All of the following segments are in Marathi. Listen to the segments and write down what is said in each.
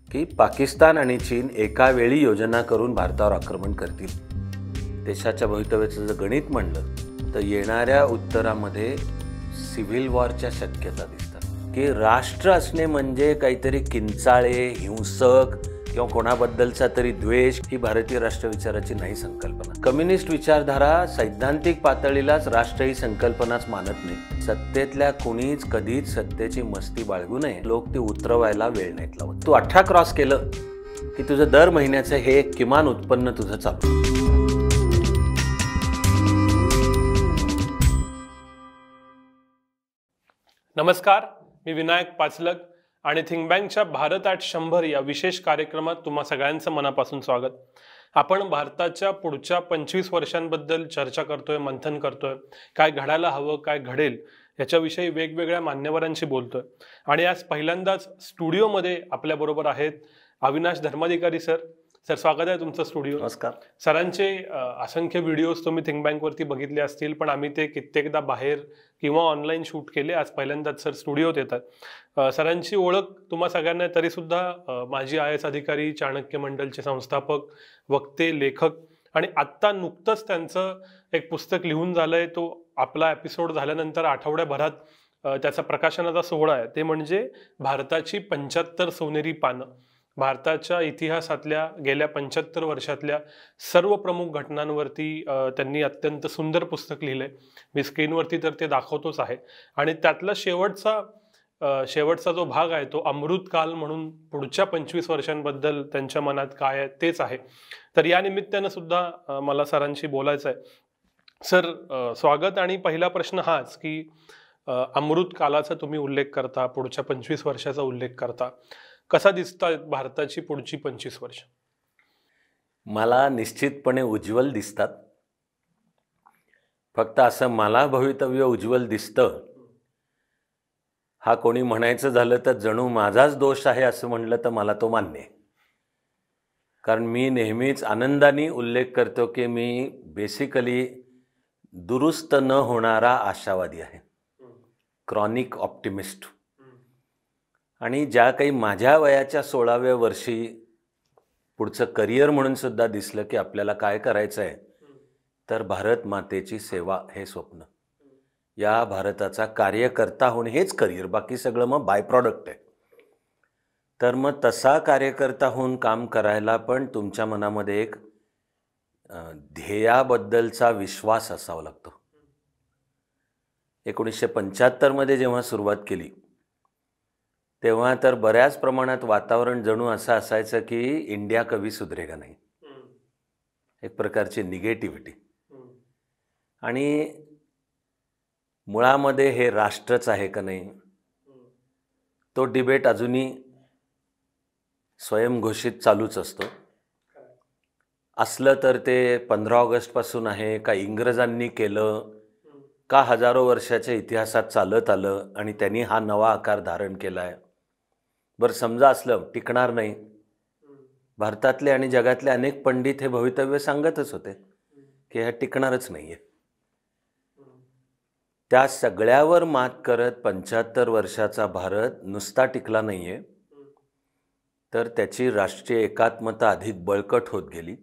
की पाकिस्तान आणि चीन एका वेळी योजना करून भारतावर आक्रमण करतील. देशाच्या भवितव्याचं जर गणित म्हणलं तर येणाऱ्या उत्तरामध्ये सिव्हिल वॉरच्या शक्यता दिसतात. की राष्ट्र असणे म्हणजे काहीतरी किंचाळे, हिंसक किंवा कोणाबद्दलचा तरी द्वेष ही भारतीय राष्ट्रविचाराची नाही संकल्पना. कम्युनिस्ट विचारधारा सैद्धांतिक पातळीलाच राष्ट्र ही संकल्पनाच मानत नाही. सत्तेतल्या कुणीच कधीच सत्तेची मस्ती बाळगू नये. लोक ती उतरवायला वेळ नाहीत लावत. तू 18 क्रॉस केलं की तुझं दर महिन्याचं हे किमान उत्पन्न तुझं चालू. नमस्कार, मी विनायक पाचलक आणि थिंक बँकच्या भारत 100 या विशेष कार्यक्रमात तुम्हा सगळ्यांचं मनापासून स्वागत. आपण भारताच्या पुढच्या 25 वर्षांबद्दल चर्चा करतोय, मंथन करतोय. काय घडायला हवं, काय घडेल याच्याविषयी वेगवेगळ्या मान्यवरांशी बोलतोय. आणि आज पहिल्यांदाच स्टुडिओमध्ये आपल्याबरोबर आहेत अविनाश धर्माधिकारी सर. सर, स्वागत आहे तुमचं स्टुडिओ. नमस्कार. सरांचे असंख्य व्हिडिओज तुम्ही थिंक बँकवरती बघितले असतील, पण आम्ही ते कित्येकदा बाहेर किंवा ऑनलाईन शूट केले. आज पहिल्यांदाच सर स्टुडिओत येतात. सरांची ओळख तुम्हा सगळ्यांना तरी सुद्धा माजी IAS अधिकारी, चाणक्य मंडलचे संस्थापक, वक्ते, लेखक आणि आत्ता नुकतंच त्यांचं एक पुस्तक लिहून झालंय. तो आपला एपिसोड झाल्यानंतर आठवड्याभरात त्याचा प्रकाशनाचा सोहळा आहे. ते म्हणजे भारताची 75 सोनेरी पानं. भारताच्या इतिहासातल्या गेल्या 75 वर्षातल्या सर्व प्रमुख घटनांवरती त्यांनी अत्यंत सुंदर पुस्तक लिहिलंय. मी स्क्रीनवरती तर ते दाखवतोच आहे. आणि त्यातला शेवटचा जो भाग आहे तो अमृतकाल म्हणून पुढच्या 25 वर्षांबद्दल त्यांच्या मनात काय आहे तेच आहे. तर या निमित्तानं सुद्धा मला सरांशी बोलायचं आहे. सर, स्वागत. आणि पहिला प्रश्न हाच की अमृतकालाचा तुम्ही उल्लेख करता, पुढच्या 25 वर्षाचा उल्लेख करता. कसा दिसतात भारताची पुढची 25 वर्ष? मला निश्चितपणे उज्ज्वल दिसतात. फक्त असं मला भवितव्य उज्ज्वल दिसतं हा कोणी म्हणायचं झालं तर जणू माझाच दोष आहे असं म्हणलं तर मला तो मान्य आहे. कारण मी नेहमीच आनंदाने उल्लेख करतो की मी बेसिकली दुरुस्त न होणारा आशावादी आहे, क्रॉनिक ऑप्टिमिस्ट. आणि ज्या काही माझ्या वयाच्या 16व्या वर्षी पुढचं करिअर म्हणून सुद्धा दिसलं की आपल्याला काय करायचं आहे, तर भारत मातेची सेवा हे स्वप्न, या भारताचा कार्यकर्ता होणे हेच करिअर, बाकी सगळं मग बाय प्रॉडक्ट आहे. तर मग तसा कार्यकर्ता होऊन काम करायला पण तुमच्या मनामध्ये एक ध्येयाबद्दलचा विश्वास असावा लागतो. 1975 जेव्हा सुरुवात केली तेव्हा तर बऱ्याच प्रमाणात वातावरण जणू असं असायचं की इंडिया कभी सुधरेगा नाही, एक प्रकारची निगेटिव्हिटी. आणि मुळामध्ये हे राष्ट्रच आहे का नाही तो डिबेट अजूनही स्वयंघोषित चालूच असतो. असलं तर ते 15 ऑगस्टपासून आहे का इंग्रजांनी केलं का हजारो वर्षाच्या इतिहासात चालत आलं आणि त्यांनी हा नवा आकार धारण केला आहे. बरं, समजा असलं टिकणार नाही. भारतातले आणि जगातले अनेक पंडित हे भवितव्य सांगतच होते की हे टिकणारच नाही आहे. त्या सगळ्यावर मात करत 75 वर्षाचा भारत नुसता टिकला नाही आहे, तर त्याची राष्ट्रीय एकात्मता अधिक बळकट होत गेली.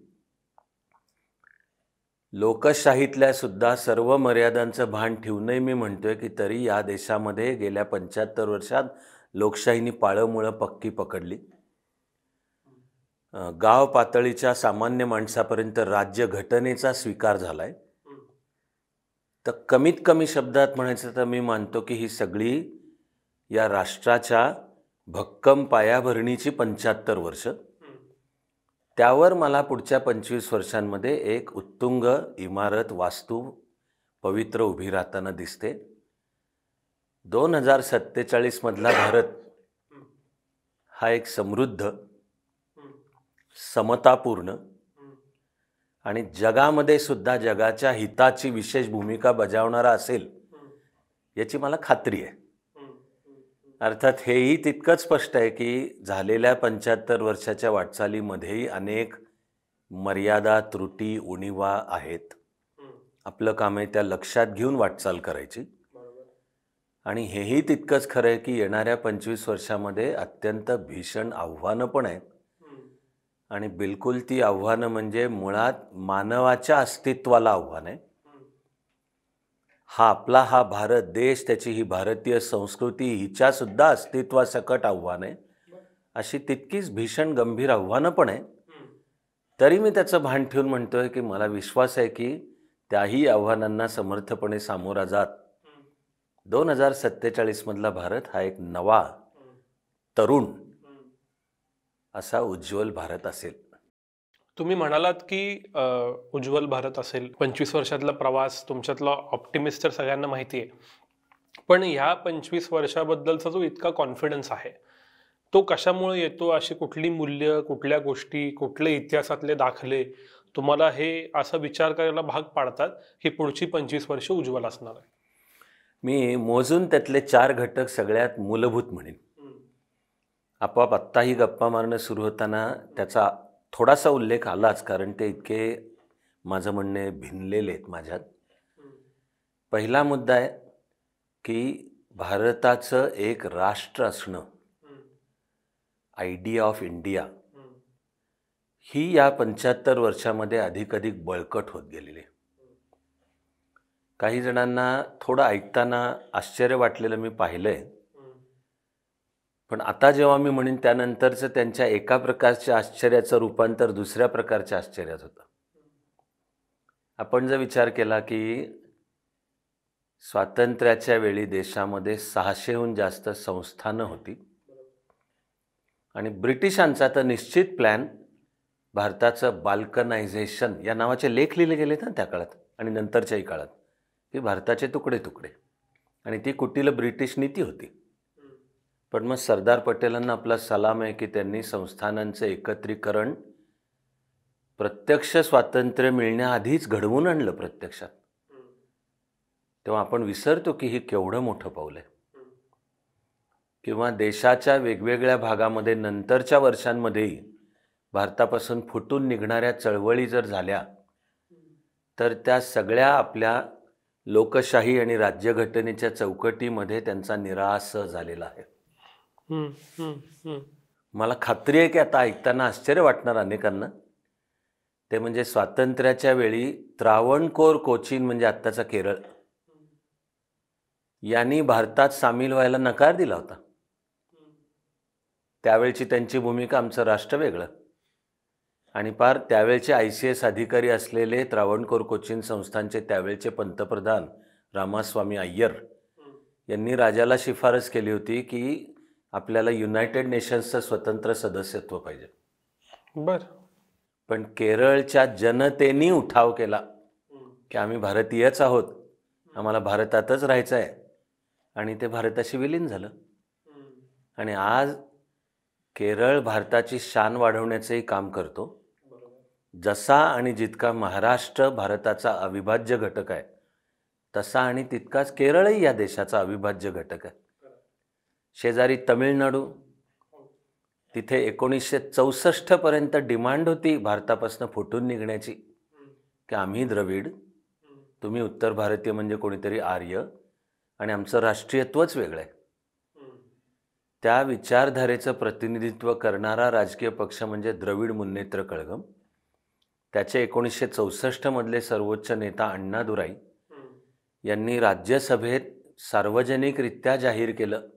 लोकशाहीतल्या सुद्धा सर्व मर्यादांचं भान ठेवूनही मी म्हणतोय की तरी या देशामध्ये गेल्या 75 वर्षात लोकशाहीने पाळंमुळं पक्की पकडली. गाव पातळीच्या सामान्य माणसापर्यंत राज्यघटनेचा स्वीकार झाला आहे. तर कमीत कमी शब्दात म्हणायचं तर मी मानतो की ही सगळी या राष्ट्राच्या भक्कम पायाभरणीची 75 वर्ष. त्यावर मला पुढच्या 25 वर्षांमध्ये एक उत्तुंग इमारत, वास्तू पवित्र उभी राहताना दिसते. 2047 मधला भारत हा एक समृद्ध, समतापूर्ण आणि जगामध्ये सुद्धा जगाच्या हिताची विशेष भूमिका बजावणारा असेल याची मला खात्री आहे. अर्थात हेही तितकंच स्पष्ट आहे की झालेल्या 75 वर्षाच्या वाटचालीमध्येही अनेक मर्यादा, त्रुटी, उणिवा आहेत. आपलं काम आहे त्या लक्षात घेऊन वाटचाल करायची. आणि हेही तितकंच खरं आहे की येणाऱ्या 25 वर्षामध्ये अत्यंत भीषण आव्हानं पण आहेत. आणि बिलकुल ती आव्हानं म्हणजे मुळात मानवाच्या अस्तित्वाला आव्हान आहे. हा भारत देश, त्याची ही भारतीय संस्कृती, हिच्यासुद्धा अस्तित्वासकट आव्हान आहे. अशी तितकीच भीषण गंभीर आव्हानं पण आहे. तरी मी त्याचं भान ठेवून म्हणतोय की मला विश्वास आहे की त्याही आव्हानांना समर्थपणे सामोरा जात 2047 मधला भारत हा एक नवा, तरुण असा उज्ज्वल भारत असेल. तुम्ही म्हणालात की उज्ज्वल भारत असेल. 25 वर्षातला प्रवास, तुमच्यातला ऑप्टिमिस्ट तर सगळ्यांना माहिती आहे. पण ह्या 25 वर्षाबद्दलचा जो इतका कॉन्फिडन्स आहे, तो कशामुळे येतो? अशी कुठली मूल्य, कुठल्या गोष्टी, कुठले इतिहासातले दाखले तुम्हाला हे असं विचार करायला भाग पाडतात की पुढची 25 वर्ष उज्ज्वल असणार आहे? मी मोजून त्यातले 4 घटक सगळ्यात मूलभूत म्हणेन. आपोआप आत्ताही गप्पा मारणं सुरू होताना त्याचा थोडासा उल्लेख आलाच, कारण ते इतके माझं म्हणणे भिनलेले आहेत माझ्यात. पहिला मुद्दा आहे की भारताचं एक राष्ट्र असणं, आयडिया ऑफ इंडिया, ही या 75 वर्षामध्ये अधिकाधिक बळकट होत गेलेली आहे. काही जणांना थोडं ऐकताना आश्चर्य वाटलेलं मी पाहिलंय. पण आता जेव्हा मी म्हणेन त्यानंतरचं त्यांच्या एका प्रकारच्या आश्चर्याचं रूपांतर दुसऱ्या प्रकारच्या आश्चर्यात होतं. आपण जर विचार केला की स्वातंत्र्याच्या वेळी देशामध्ये 600हून जास्त संस्थानं होती आणि ब्रिटिशांचा तर निश्चित प्लॅन भारताचं बाल्कनायझेशन या नावाचे लेख लिहिले गेले ना त्या काळात आणि नंतरच्याही काळात, की भारताचे तुकडे तुकडे, आणि ती कुटील ब्रिटिश नीती होती. पण मग सरदार पटेलांना आपला सलाम आहे की त्यांनी संस्थानांचं एकत्रीकरण प्रत्यक्ष स्वातंत्र्य मिळण्याआधीच घडवून आणलं प्रत्यक्षात. तेव्हा आपण विसरतो की हे केवढं मोठं पाऊल आहे. किंवा देशाच्या वेगवेगळ्या भागामध्ये नंतरच्या वर्षांमध्येही भारतापासून फुटून निघणाऱ्या चळवळी जर झाल्या तर त्या सगळ्या आपल्या लोकशाही आणि राज्यघटनेच्या चौकटीमध्ये त्यांचा निराश झालेला आहे. मला खात्री आहे की आता ऐकताना आश्चर्य वाटणार अनेकांना. ते म्हणजे स्वातंत्र्याच्या वेळी त्रावणकोर कोचीन म्हणजे आत्ताचा केरळ यांनी भारतात सामील व्हायला नकार दिला होता. त्यावेळची त्यांची भूमिका, आमचं राष्ट्र वेगळं. आणि पार त्यावेळचे ICS अधिकारी असलेले त्रावणकोर कोचीन संस्थानचे त्यावेळचे पंतप्रधान रामास्वामी अय्यर यांनी राजाला शिफारस केली होती की आपल्याला युनायटेड नेशन्सचं स्वतंत्र सदस्यत्व पाहिजे. बर. पण केरळच्या जनतेने उठाव केला की आम्ही भारतीयच आहोत, आम्हाला भारतातच राहायचं आहे, आणि ते भारताशी विलीन झालं. आणि आज केरळ भारताची शान वाढवण्याचंही काम करतो. जसा आणि जितका महाराष्ट्र भारताचा अविभाज्य घटक आहे तसा आणि तितकाच केरळही या देशाचा अविभाज्य घटक आहे. शेजारी तमिळनाडू, तिथे 1964 पर्यंत डिमांड होती भारतापासून फुटून निघण्याची की आम्ही द्रविड, तुम्ही उत्तर भारतीय म्हणजे कोणीतरी आर्य, आणि आमचं राष्ट्रीयत्वच वेगळं आहे. त्या विचारधारेचं प्रतिनिधित्व करणारा राजकीय पक्ष म्हणजे द्रविड मुन्नेत्र कळघम. त्याचे 1964 मधले सर्वोच्च नेता अण्णादुराई यांनी राज्यसभेत सार्वजनिकरित्या जाहीर केलं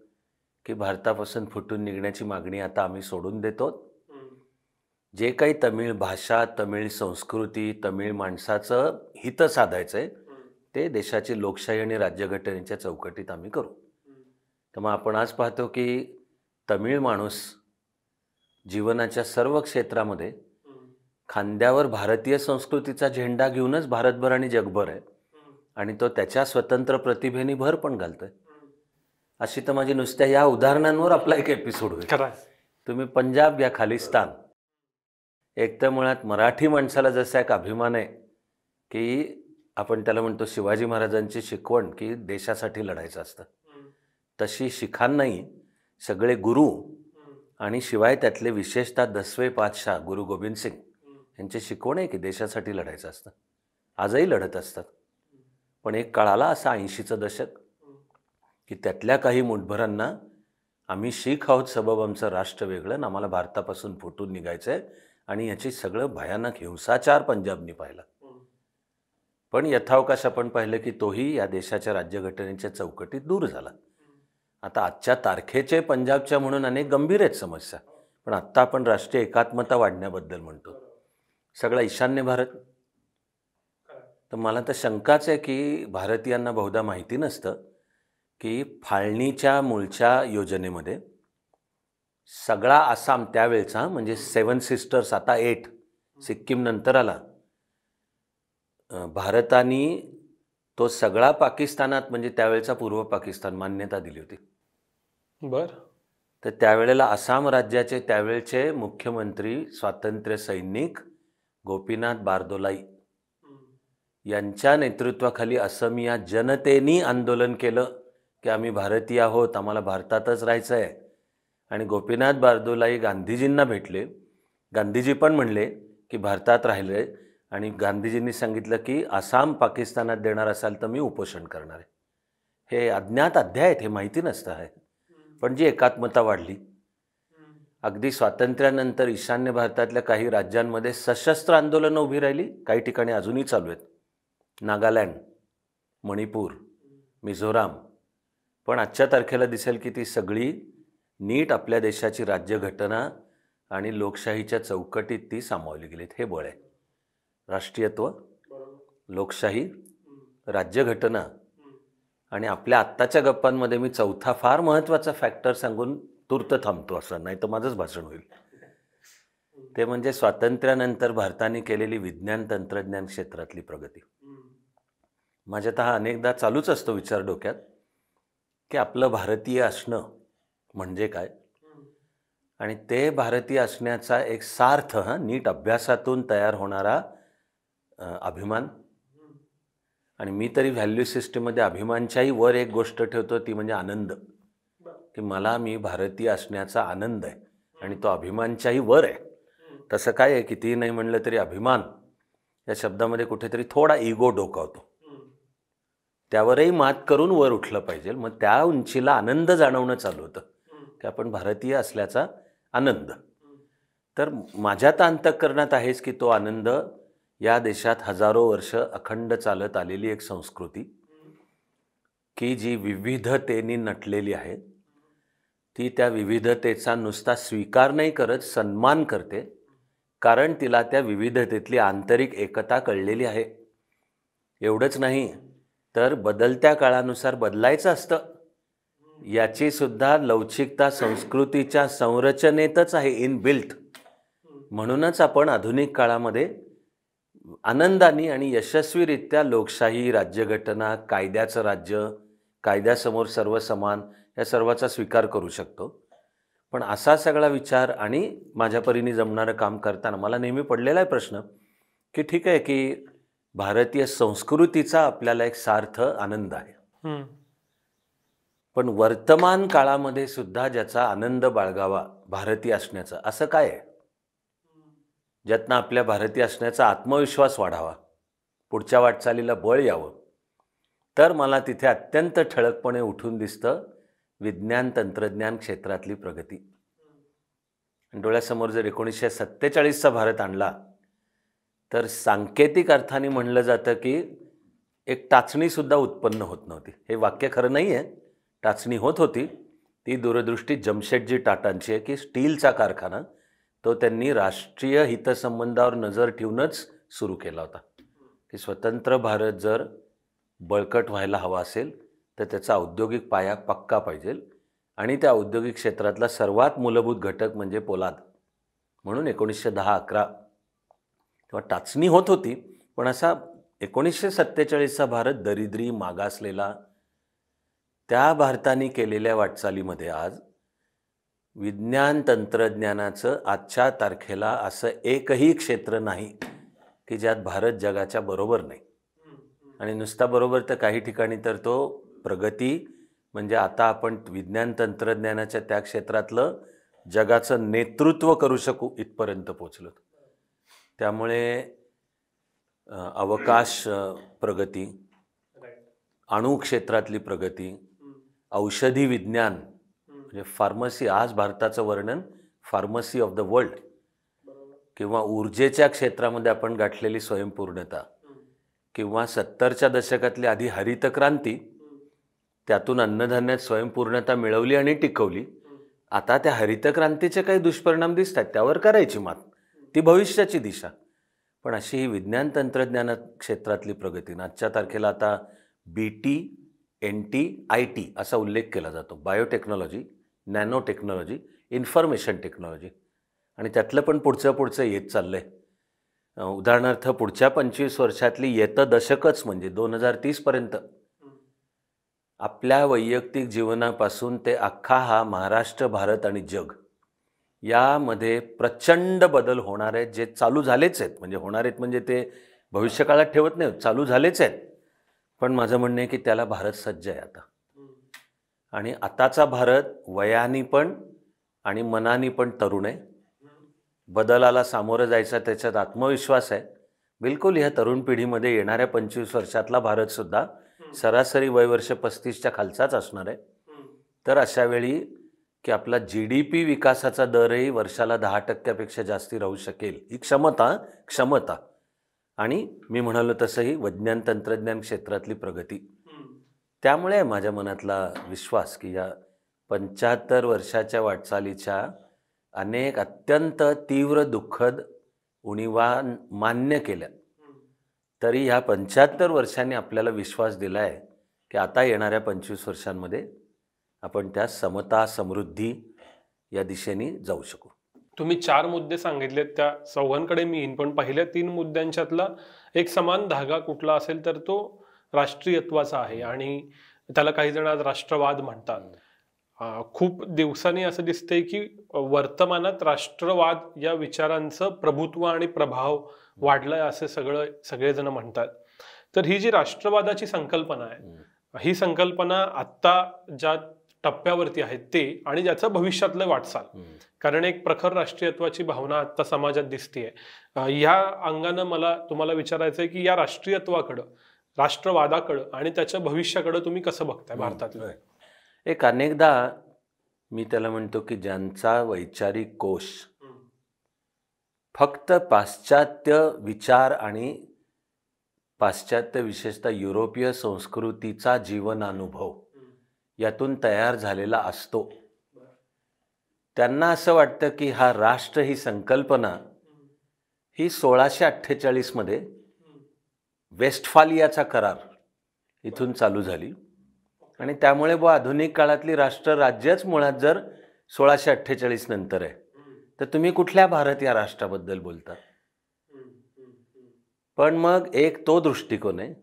की भारतापासून फुटून निघण्याची मागणी आता आम्ही सोडून देतो. जे काही तमिळ भाषा, तमिळ संस्कृती, तमिळ माणसाचं हित साधायचं आहे ते देशाची लोकशाही आणि राज्यघटनेच्या चौकटीत आम्ही करू. तर मग आपण आज पाहतो की तमिळ माणूस जीवनाच्या सर्व क्षेत्रामध्ये खांद्यावर भारतीय संस्कृतीचा झेंडा घेऊनच भारतभर आणि जगभर आहे, आणि तो त्याच्या स्वतंत्र प्रतिभेने भर पण घालतोय. अशी तर माझी नुसत्या या उदाहरणांवर आपला एक एपिसोड होईल. तुम्ही पंजाब घ्या, खालिस्तान. एक तर मुळात मराठी माणसाला जसा एक अभिमान आहे की आपण त्याला म्हणतो शिवाजी महाराजांची शिकवण की देशासाठी लढायचं असतं, तशी शिखांनाही सगळे गुरु आणि शिवाय त्यातले विशेषतः 10वे पातशाह गुरु गोबिंद सिंग यांची शिकवण आहे की देशासाठी लढायचं असतं. आजही लढत असतात. पण एक काळ आला असा 80चं दशक की त्यातल्या काही मुठभरांना आम्ही शीख आहोत सबब आमचं राष्ट्र वेगळं आणि आम्हाला भारतापासून फुटून निघायचं आहे आणि याची सगळं भयानक हिंसाचार पंजाबनी पाहिला. पण यथावकाश आपण पाहिलं की तोही या देशाच्या राज्यघटनेच्या चौकटीत दूर झाला. आता आजच्या तारखेचे पंजाबच्या म्हणून अनेक गंभीर आहेत समस्या, पण आत्ता आपण राष्ट्रीय एकात्मता वाढण्याबद्दल म्हणतो. सगळा ईशान्य भारत, तर मला तर शंकाच आहे की भारतीयांना बहुधा माहिती नसतं की फाळणीच्या मूळच्या योजनेमध्ये सगळा आसाम त्यावेळचा म्हणजे 7 सिस्टर्स आता 8 सिक्कीम नंतर आला, भारताने तो सगळा पाकिस्तानात म्हणजे त्यावेळचा पूर्व पाकिस्तान मान्यता दिली होती. बर. तर त्यावेळेला आसाम राज्याचे त्यावेळचे मुख्यमंत्री स्वातंत्र्य सैनिक गोपीनाथ बारदोलाई यांच्या नेतृत्वाखाली असमिया जनतेनी आंदोलन केलं की आम्ही भारतीय आहोत, आम्हाला भारतातच राहायचं आहे. आणि गोपीनाथ बारदोलाई गांधीजींना भेटले. गांधीजी पण म्हणले की भारतात राहिले आणि गांधीजींनी सांगितलं की आसाम पाकिस्तानात देणार असाल तर मी उपोषण करणार आहे. हे अज्ञात अध्याय आहेत, हे माहिती नसतं आहे. पण जी एकात्मता वाढली, अगदी स्वातंत्र्यानंतर ईशान्य भारतातल्या काही राज्यांमध्ये सशस्त्र आंदोलनं उभी राहिली, काही ठिकाणी अजूनही चालू आहेत, नागालँड, मणिपूर, मिझोराम. पण आजच्या तारखेला दिसेल की ती सगळी नीट आपल्या देशाची राज्यघटना आणि लोकशाहीच्या चौकटीत ती सामावली गेलीत. हे बळ आहे. राष्ट्रीयत्व, लोकशाही, राज्यघटना. आणि आपल्या आत्ताच्या गप्पांमध्ये मी चौथा फार महत्त्वाचा फॅक्टर सांगून तूर्त थांबतो, असं नाही तर माझंच भाषण होईल. ते म्हणजे स्वातंत्र्यानंतर भारताने केलेली विज्ञान तंत्रज्ञान क्षेत्रातली प्रगती. माझ्यात हा अनेकदा चालूच असतो विचार डोक्यात की आपलं भारतीय असणं म्हणजे काय, आणि ते भारतीय असण्याचा एक सार्थ नीट अभ्यासातून तयार होणारा अभिमान. आणि मी तरी व्हॅल्यू सिस्टीममध्ये अभिमानच्याही वर एक गोष्ट ठेवतो, ती म्हणजे आनंद. की मी भारतीय असण्याचा आनंद आहे आणि तो अभिमानच्याही वर आहे. तसं काय आहे, कितीही नाही म्हणलं तरी अभिमान या शब्दामध्ये कुठेतरी थोडा इगो डोकावतो. त्यावरही मात करून वर उठलं पाहिजे. मग त्या उंचीला आनंद जाणवणं चालू होतं की आपण भारतीय असल्याचा आनंद. तर माझ्या तर अंतःकरणात आहेच की तो आनंद या देशात हजारो वर्ष अखंड चालत आलेली एक संस्कृती की जी विविधतेने नटलेली आहे, ती त्या विविधतेचा नुसता स्वीकार नाही करत, सन्मान करते. कारण तिला त्या विविधतेतली आंतरिक एकता कळलेली आहे. एवढंच नाही तर बदलत्या काळानुसार बदलायचं असतं, याची सुद्धा लवचिकता संस्कृतीच्या संरचनेतच आहे, इनबिल्ट. म्हणूनच आपण आधुनिक काळामध्ये आनंदाने आणि यशस्वीरित्या लोकशाही, राज्यघटना, कायद्याचं राज्य, कायद्यासमोर सर्व समान या सर्वाचा स्वीकार करू शकतो. पण असा सगळा विचार आणि माझ्या परीने जमणारं काम करताना मला नेहमी पडलेला आहे प्रश्न की ठीक आहे की भारतीय संस्कृतीचा आपल्याला एक सार्थ आनंद आहे, पण वर्तमान काळामध्ये सुद्धा ज्याचा आनंद बाळगावा भारतीय असण्याचा, असं काय आहे ज्यातनं आपल्या भारतीय असण्याचा आत्मविश्वास वाढावा, पुढच्या वाटचालीला बळ यावं. तर मला तिथे अत्यंत ठळकपणे उठून दिसतं विज्ञान तंत्रज्ञान क्षेत्रातली प्रगती. डोळ्यासमोर जर 1947चा भारत आणला तर सांकेतिक अर्थाने म्हणलं जातं की एक टाचणीसुद्धा उत्पन्न होत नव्हती. हे वाक्य खरं नाही आहे, टाचणी होत होती. ती दूरदृष्टी जमशेदजी टाटांची आहे की स्टीलचा कारखाना तो त्यांनी राष्ट्रीय हितसंबंधावर नजर ठेवूनच सुरू केला होता की स्वतंत्र भारत जर बळकट व्हायला हवा असेल तर त्याचा औद्योगिक पाया पक्का पाहिजे. आणि त्या औद्योगिक क्षेत्रातला सर्वात मूलभूत घटक म्हणजे पोलाद. म्हणून 1910-11 तेव्हा टाचणी होत होती, पण असा 1947चा भारत दरिद्री, मागासलेला, त्या भारताने केलेल्या वाटचालीमध्ये आज विज्ञान तंत्रज्ञानाचं आजच्या तारखेला असं एकही क्षेत्र नाही की ज्यात भारत जगाच्या बरोबर नाही. आणि नुसता बरोबर तर काही ठिकाणी तर तो प्रगती म्हणजे आता आपण विज्ञान तंत्रज्ञानाच्या त्या क्षेत्रातलं जगाचं नेतृत्व करू शकू इथपर्यंत पोचलो. त्यामुळे अवकाश प्रगती, अणु क्षेत्रातली प्रगती, औषधी विज्ञान म्हणजे फार्मसी, आज भारताचं वर्णन फार्मसी ऑफ द वर्ल्ड, किंवा ऊर्जेच्या क्षेत्रामध्ये आपण गाठलेली स्वयंपूर्णता, किंवा 70च्या दशकातली आधी हरित क्रांती, त्यातून अन्नधान्यात स्वयंपूर्णता मिळवली आणि टिकवली. आता त्या हरित क्रांतीचे काही दुष्परिणाम दिसत आहेत, त्यावर करायची मात, ती भविष्याची दिशा. पण अशी ही विज्ञान तंत्रज्ञान क्षेत्रातली प्रगती, आजच्या तारखेला आता BT, NT, IT असा उल्लेख केला जातो. Biotechnology, nano technology, information technology, आणि त्यातलं पण पुढचं येत चाललं आहे. उदाहरणार्थ पुढच्या 25 वर्षातली येतं दशकच म्हणजे 2030पर्यंत आपल्या वैयक्तिक जीवनापासून ते अख्खा हा महाराष्ट्र, भारत आणि जग यामध्ये प्रचंड बदल होणार आहेत, जे चालू झालेच आहेत. म्हणजे होणार आहेत म्हणजे ते भविष्यकाळात ठेवत नाही, चालू झालेच आहेत. पण माझं म्हणणं आहे की त्याला भारत सज्ज आहे आता. आणि आताचा भारत वयाने पण आणि मनाने पण तरुण आहे. बदलाला सामोरं जायचा त्याच्यात आत्मविश्वास आहे. बिलकुल ह्या तरुण पिढीमध्ये येणाऱ्या 25 वर्षातला भारतसुद्धा सरासरी वयवर्ष 35च्या खालचाच असणार आहे. तर अशा वेळी की आपला GDP विकासाचा दरही वर्षाला 10% जास्ती राहू शकेल, ही क्षमता आणि मी म्हणालो तसंही विज्ञान तंत्रज्ञान क्षेत्रातली प्रगती. त्यामुळे माझ्या मनातला विश्वास की या 75 वर्षाच्या वाटचालीच्या अनेक अत्यंत तीव्र दुःखद उणीवा मान्य केल्या, तरी ह्या 75 वर्षांनी आपल्याला विश्वास दिला आहे की आता येणाऱ्या 25 वर्षांमध्ये आपण त्या समता, समृद्धी या दिशेने जाऊ शकू. तुम्ही 4 मुद्दे सांगितलेत, त्या चौघांकडे मी येईन, पण पहिल्या 3 मुद्द्यांच्यातला एक समान धागा कुठला असेल तर तो राष्ट्रीयत्वाचा आहे, आणि त्याला काही जण आज राष्ट्रवाद म्हणतात. खूप दिवसांनी असं दिसतंय की वर्तमानात राष्ट्रवाद या विचारांचं प्रभुत्व आणि प्रभाव वाढलाय असे सगळेजण म्हणतात. तर ही जी राष्ट्रवादाची संकल्पना आहे, ही संकल्पना आत्ता ज्या टप्प्यावरती आहे ते, आणि ज्याचं भविष्यातलं वाटचाल, कारण एक प्रखर राष्ट्रीयत्वाची भावना आता समाजात दिसतेय. या अंगानं मला तुम्हाला विचारायचं आहे की या राष्ट्रीयत्वाकडं, राष्ट्रवादाकडं आणि त्याच्या भविष्याकडं तुम्ही कसं बघताय भारतातलं? एक अनेकदा मी त्याला म्हणतो की ज्यांचा वैचारिक कोश फक्त पाश्चात्य विचार आणि पाश्चात्य विशेषतः युरोपीय संस्कृतीचा जीवनानुभव यातून तयार झालेला असतो, त्यांना असं वाटतं की हा राष्ट्र ही संकल्पना ही 1648 मध्ये वेस्टफालियाचा करार इथून चालू झाली, आणि त्यामुळे आधुनिक काळातली राष्ट्र राज्यच मुळात जर 1648 नंतर आहे, तर तुम्ही कुठल्या भारत या राष्ट्राबद्दल बोलता? पण मग एक तो दृष्टिकोन आहे,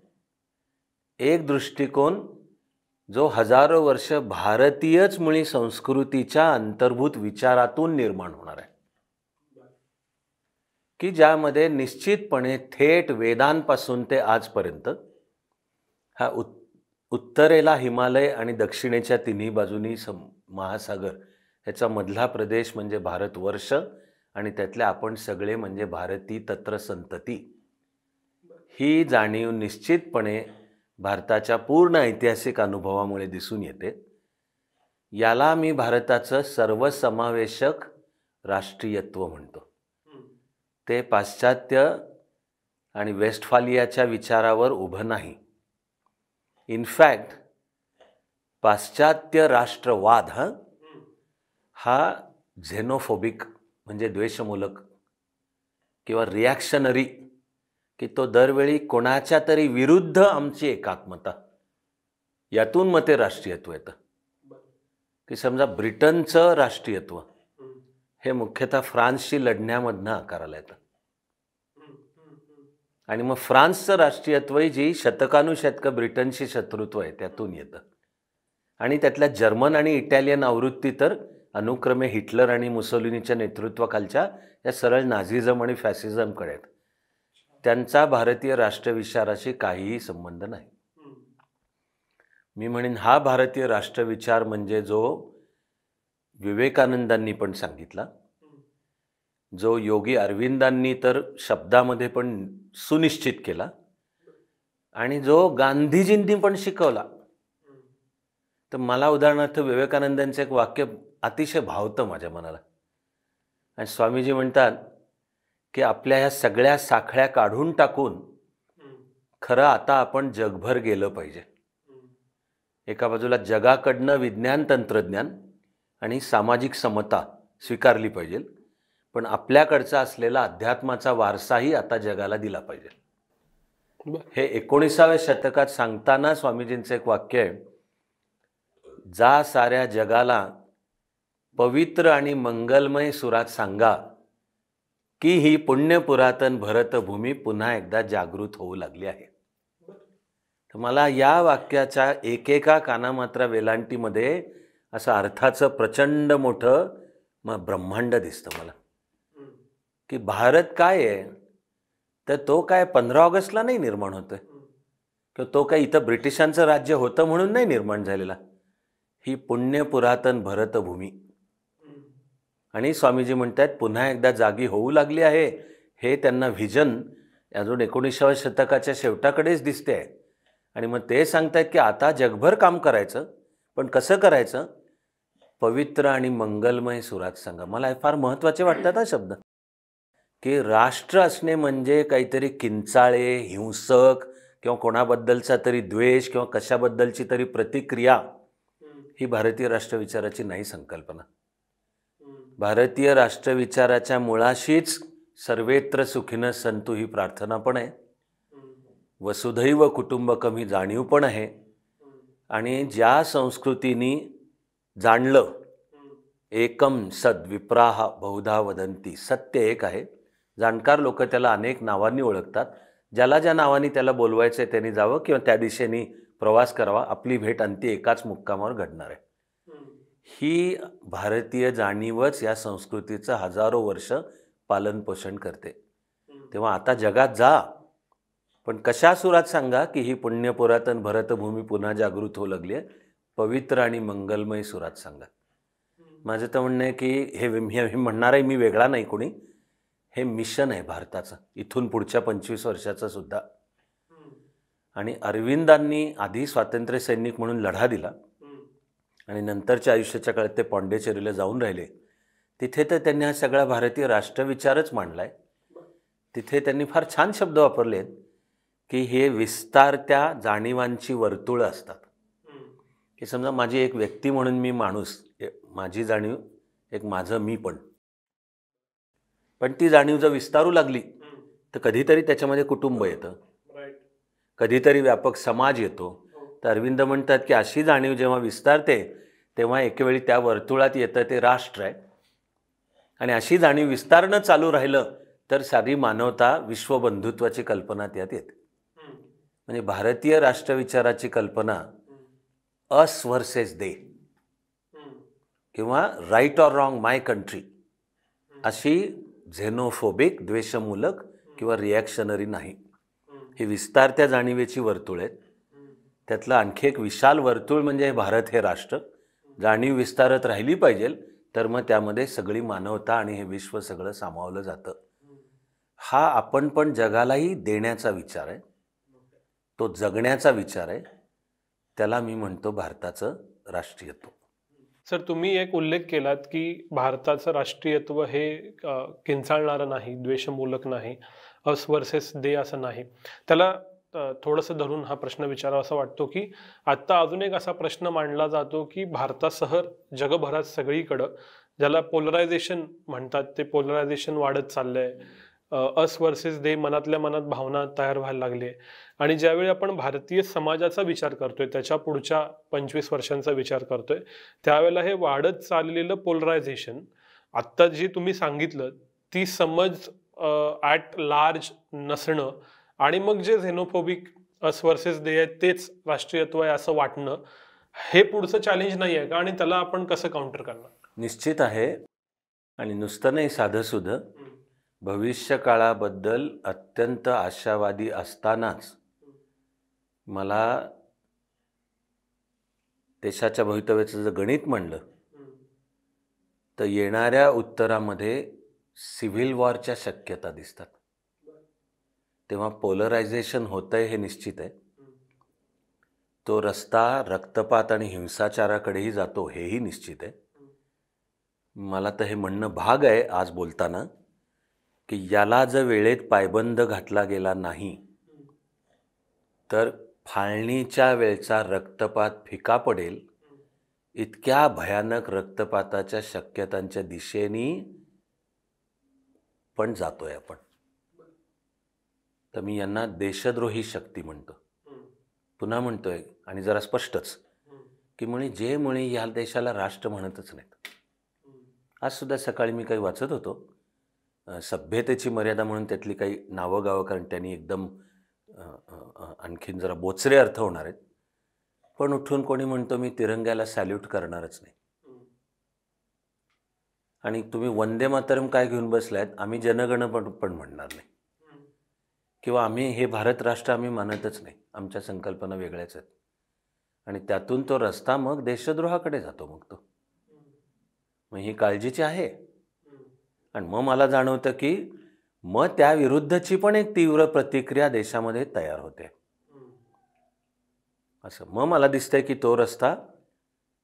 एक दृष्टिकोन जो हजारो वर्ष भारतीयच मुळी संस्कृतीच्या अंतर्भूत विचारातून निर्माण होणार आहे, की ज्यामध्ये निश्चितपणे थेट वेदांपासून ते आजपर्यंत हा उत्तरेला हिमालय आणि दक्षिणेच्या तिन्ही बाजूनी महासागर ह्याचा मधला प्रदेश म्हणजे भारतवर्ष, आणि त्यातले आपण सगळे म्हणजे भारती तत्र संतती, ही जाणीव निश्चितपणे भारताच्या पूर्ण ऐतिहासिक अनुभवामुळे दिसून येते. याला मी भारताचं सर्वसमावेशक राष्ट्रीयत्व म्हणतो. ते पाश्चात्य आणि वेस्टफालियाच्या विचारावर उभं नाही. इनफॅक्ट पाश्चात्य राष्ट्रवाद हा झेनोफोबिक म्हणजे द्वेषमूलक किंवा रिॲक्शनरी, की तो दरवेळी कोणाच्या तरी विरुद्ध आमची एकात्मता, यातून मग ते राष्ट्रीयत्व येतं. की समजा ब्रिटनचं राष्ट्रीयत्व हे मुख्यतः फ्रान्सशी लढण्यामधनं आकाराला येतं, आणि मग फ्रान्सचं राष्ट्रीयत्वही जी शतकानुशतकं ब्रिटनशी शत्रुत्व आहे त्यातून येतं, आणि त्यातल्या जर्मन आणि इटालियन आवृत्ती तर अनुक्रमे हिटलर आणि मुसोलिनीच्या नेतृत्वाखालच्या या सरळ नाझिझम आणि फॅसिझमकडे आहेत. त्यांचा भारतीय राष्ट्रविचाराशी काहीही संबंध नाही. मी म्हणेन हा भारतीय राष्ट्रविचार म्हणजे जो विवेकानंदांनी पण सांगितला, जो योगी अरविंदांनी तर शब्दामध्ये पण सुनिश्चित केला, आणि जो गांधीजींनी पण शिकवला. तर मला उदाहरणार्थ विवेकानंदांचं एक वाक्य अतिशय भावतं माझ्या मनाला. आणि स्वामीजी म्हणतात की आपल्या ह्या सगळ्या साखळ्या काढून टाकून खरं आता आपण जगभर गेलं पाहिजे. एका बाजूला जगाकडनं विज्ञान तंत्रज्ञान आणि सामाजिक समता स्वीकारली पाहिजे, पण आपल्याकडचा असलेला अध्यात्माचा वारसाही आता जगाला दिला पाहिजे. हे 19व्या शतकात सांगताना स्वामीजींचं एक वाक्य आहे, जा साऱ्या जगाला पवित्र आणि मंगलमय सुरात सांगा की ही पुण्य पुरातन भरतभूमी पुन्हा एकदा जागृत होऊ लागली आहे. तर मला या वाक्याच्या एकेका कानामात्रा वेलांटीमध्ये असं अर्थाचं प्रचंड मोठं ब्रह्मांड दिसतं मला. की भारत काय आहे, तर तो काय 15 ऑगस्टला नाही निर्माण होतोय, किंवा तो काय इथं ब्रिटिशांचं राज्य होतं म्हणून नाही निर्माण झालेला. ही पुण्य पुरातन भरतभूमी. आणि स्वामीजी म्हणतात पुन्हा एकदा जागी होऊ लागली आहे. हे त्यांना व्हिजन अजून 19व्या शतकाच्या शेवटाकडेच दिसते आहे. आणि मग ते सांगतायत की आता जगभर काम करायचं, पण कसं करायचं, पवित्र आणि मंगलमय सुरात सांगा. मला हे फार महत्त्वाचे वाटतात हा शब्द, की राष्ट्र असणे म्हणजे काहीतरी किंचाळे, हिंसक किंवा कोणाबद्दलचा तरी द्वेष किंवा कशाबद्दलची तरी प्रतिक्रिया, ही भारतीय राष्ट्रविचाराची नाही संकल्पना. भारतीय राष्ट्रविचाराच्या मुळाशीच सर्वेत्र सुखिनः सन्तु ही प्रार्थना पण आहे, वसुधैव कुटुंबकम ही जाणीव पण आहे. आणि ज्या संस्कृतीनी जाणलं एकम सद विप्राह बहुधा वदंती, सत्य एक आहे, जाणकार लोक त्याला अनेक नावांनी ओळखतात, ज्याला ज्या नावाने त्याला बोलवायचं आहे त्यांनी जावं किंवा त्या दिशेने प्रवास करावा, आपली भेट अंती एकाच मुक्कामावर घडणार आहे. ही भारतीय जाणीवच या संस्कृतीचं हजारो वर्ष पालनपोषण करते. तेव्हा आता जगात जा, पण कशा सुरात सांगा की ही पुण्य पुरातन भरतभूमी पुन्हा जागृत होऊ लागली आहे, पवित्र आणि मंगलमय सुरात सांगा. माझं तर म्हणणं आहे की हे म्हणणार आहे मी वेगळा नाही कोणी, हे मिशन आहे भारताचं इथून पुढच्या 25 वर्षाचं सुद्धा. आणि अरविंदांनी आधी स्वातंत्र्य सैनिक म्हणून लढा दिला आणि नंतरच्या आयुष्याच्या काळात ते पॉंडेचेरीला जाऊन राहिले. तिथे तर त्यांनी हा सगळा भारतीय राष्ट्रविचारच मांडला आहे. तिथे त्यांनी फार छान शब्द वापरले आहेत की हे विस्तारत्या जाणीवांची वर्तुळं असतात. की समजा माझी एक व्यक्ती म्हणून मी माणूस, माझी जाणीव एक माझं मी पण ती जाणीव जर विस्तारू लागली तर कधीतरी त्याच्यामध्ये कुटुंब येतं, कधीतरी व्यापक समाज येतो. तर अरविंद म्हणतात की अशी जाणीव जेव्हा विस्तारते तेव्हा एकेवेळी त्या वर्तुळात येतं ते राष्ट्र आहे. आणि अशी जाणीव विस्तारणं चालू राहिलं तर सारी मानवता विश्वबंधुत्वाची कल्पना त्यात येते. म्हणजे भारतीय राष्ट्रविचाराची कल्पना अस व्हर्सेस दे किंवा right or wrong my country अशी झेनोफोबिक, द्वेषमूलक किंवा रिॲक्शनरी नाही. ही विस्तारत्या जाणीवेची वर्तुळ आहेत. त्यातलं आणखी एक विशाल वर्तुळ म्हणजे भारत हे राष्ट्र. जाणीव विस्तारत राहिली पाहिजे तर मग त्यामध्ये सगळी मानवता आणि हे विश्व सगळं सामावलं जातं. हा आपण पण जगालाही देण्याचा विचार आहे, तो जगण्याचा विचार आहे. त्याला मी म्हणतो भारताचं राष्ट्रीयत्व. सर, तुम्ही एक उल्लेख केलात की भारताचं राष्ट्रीयत्व हे किंचाळणारं नाही, द्वेषमूलक नाही, अस वर्सेस दे असं नाही. त्याला थोडंसं धरून हा प्रश्न विचारावा असं वाटतो की आत्ता अजून एक असा प्रश्न मांडला जातो की भारतासह जगभरात सगळीकडं ज्याला पोलरायझेशन म्हणतात ते पोलरायझेशन वाढत चाललंय. अस वर्सेस दे मनातल्या मनात भावना तयार व्हायला लागली आहे. आणि ज्यावेळी आपण भारतीय समाजाचा विचार करतोय, त्याच्या पुढच्या 25 वर्षांचा विचार करतोय, त्यावेळेला हे वाढत चाललेलं पोलरायझेशन, आत्ता जी तुम्ही सांगितलं ती समज ॲट लार्ज नसणं आणि मग जे झेनोफोबिक अस वर्सेस दे आहे तेच राष्ट्रीयत्व आहे असं वाटणं, हे पुढचं चॅलेंज नाही आहे का? आणि त्याला आपण कसं काउंटर करणार? निश्चित आहे. आणि नुसतं नाही, साधंसुधं भविष्य काळाबद्दल अत्यंत आशावादी असतानाच मला देशाच्या भवितव्याचं जर गणित म्हणलं तर येणाऱ्या उत्तरामध्ये सिव्हिल वॉरच्या शक्यता दिसतात. तेव्हा पोलरायझेशन होतंय हे निश्चित आहे. तो रस्ता रक्तपात आणि हिंसाचाराकडेही जातो हेही निश्चित आहे. मला तर हे म्हणणं भाग आहे आज बोलताना की याला जर वेळेत पायबंद घातला गेला नाही तर फाळणीच्या वेळचा रक्तपात फिका पडेल. इतक्या भयानक रक्तपाताच्या शक्यतांच्या दिशेने पण जातोय आपण. तर मी यांना देशद्रोही शक्ती म्हणतो. पुन्हा म्हणतोय आणि जरा स्पष्टच की जे मुळे या देशाला राष्ट्र म्हणतच नाहीत. आज सुद्धा सकाळी मी काही वाचत होतो, सभ्यतेची मर्यादा म्हणून त्यातली काही नावं गावं, कारण त्यांनी एकदम आणखीन जरा बोचरे अर्थ होणार आहेत. पण उठून कोणी म्हणतो मी तिरंग्याला सॅल्यूट करणारच नाही. आणि तुम्ही वंदे मातरम काय घेऊन बसलायत, आम्ही जनगण पण म्हणणार नाही, किंवा आम्ही हे भारत राष्ट्र आम्ही मानतच नाही, आमच्या संकल्पना वेगळ्याच आहेत. आणि त्यातून तो रस्ता मग देशद्रोहाकडे जातो. मग ही काळजीची आहे. आणि मग मला जाणवतं की मग त्या विरुद्धची पण एक तीव्र प्रतिक्रिया देशामध्ये तयार होते. असं मग मला दिसतंय की तो रस्ता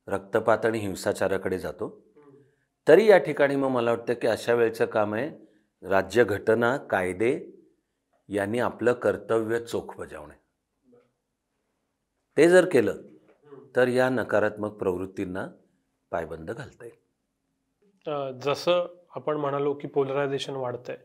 रक्तपात आणि हिंसाचाराकडे जातो. तरी या ठिकाणी मग मला वाटतं की अशा वेळचं काम आहे राज्यघटना, कायदे यांनी आपलं कर्तव्य चोख बजावणे. ते जर केलं तर या नकारात्मक प्रवृत्तींना पायबंद घालता येईल. जसं आपण म्हणालो की पोलरायझेशन वाढतंय,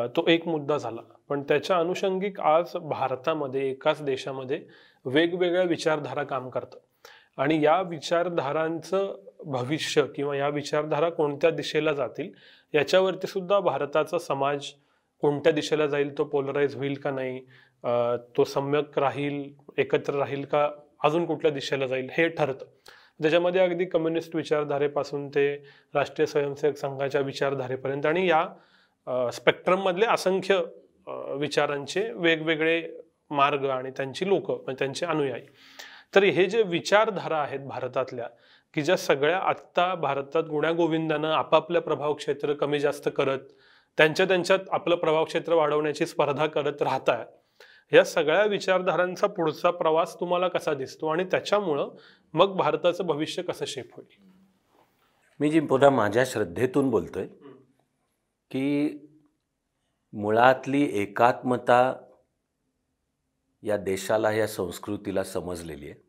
तो एक मुद्दा झाला. पण त्याच्या अनुषंगिक आज भारतामध्ये एकाच देशामध्ये वेगवेगळ्या विचारधारा काम करतात आणि या विचारधारांचं भविष्य किंवा या विचारधारा कोणत्या दिशेला जातील याच्यावरती सुद्धा भारताचा समाज कोणत्या दिशेला जाईल, तो पोलराइज होईल का नाही, तो सम्यक राहील, एकत्र राहील का, अजून कुठल्या दिशेला जाईल हे ठरतं. त्याच्यामध्ये अगदी कम्युनिस्ट विचारधारेपासून ते राष्ट्रीय स्वयंसेवक संघाच्या विचारधारेपर्यंत आणि या स्पेक्ट्रममधले असंख्य विचारांचे वेगवेगळे मार्ग आणि त्यांची लोक म्हणजे त्यांचे अनुयायी. तर हे जे विचारधारा आहेत भारतातल्या की ज्या सगळ्या आत्ता भारतात गुण्यागोविंदानं आपापल्या प्रभाव क्षेत्र कमी जास्त करत त्यांच्यात आपलं प्रभाव क्षेत्र वाढवण्याची स्पर्धा करत राहतात, या सगळ्या विचारधारांचा पुढचा प्रवास तुम्हाला कसा दिसतो आणि त्याच्यामुळं मग भारताचं भविष्य कसं शेप होईल? मी जी पुन्हा माझ्या श्रद्धेतून बोलतोय की मुळातली एकात्मता या देशाला, या संस्कृतीला समजलेली आहे.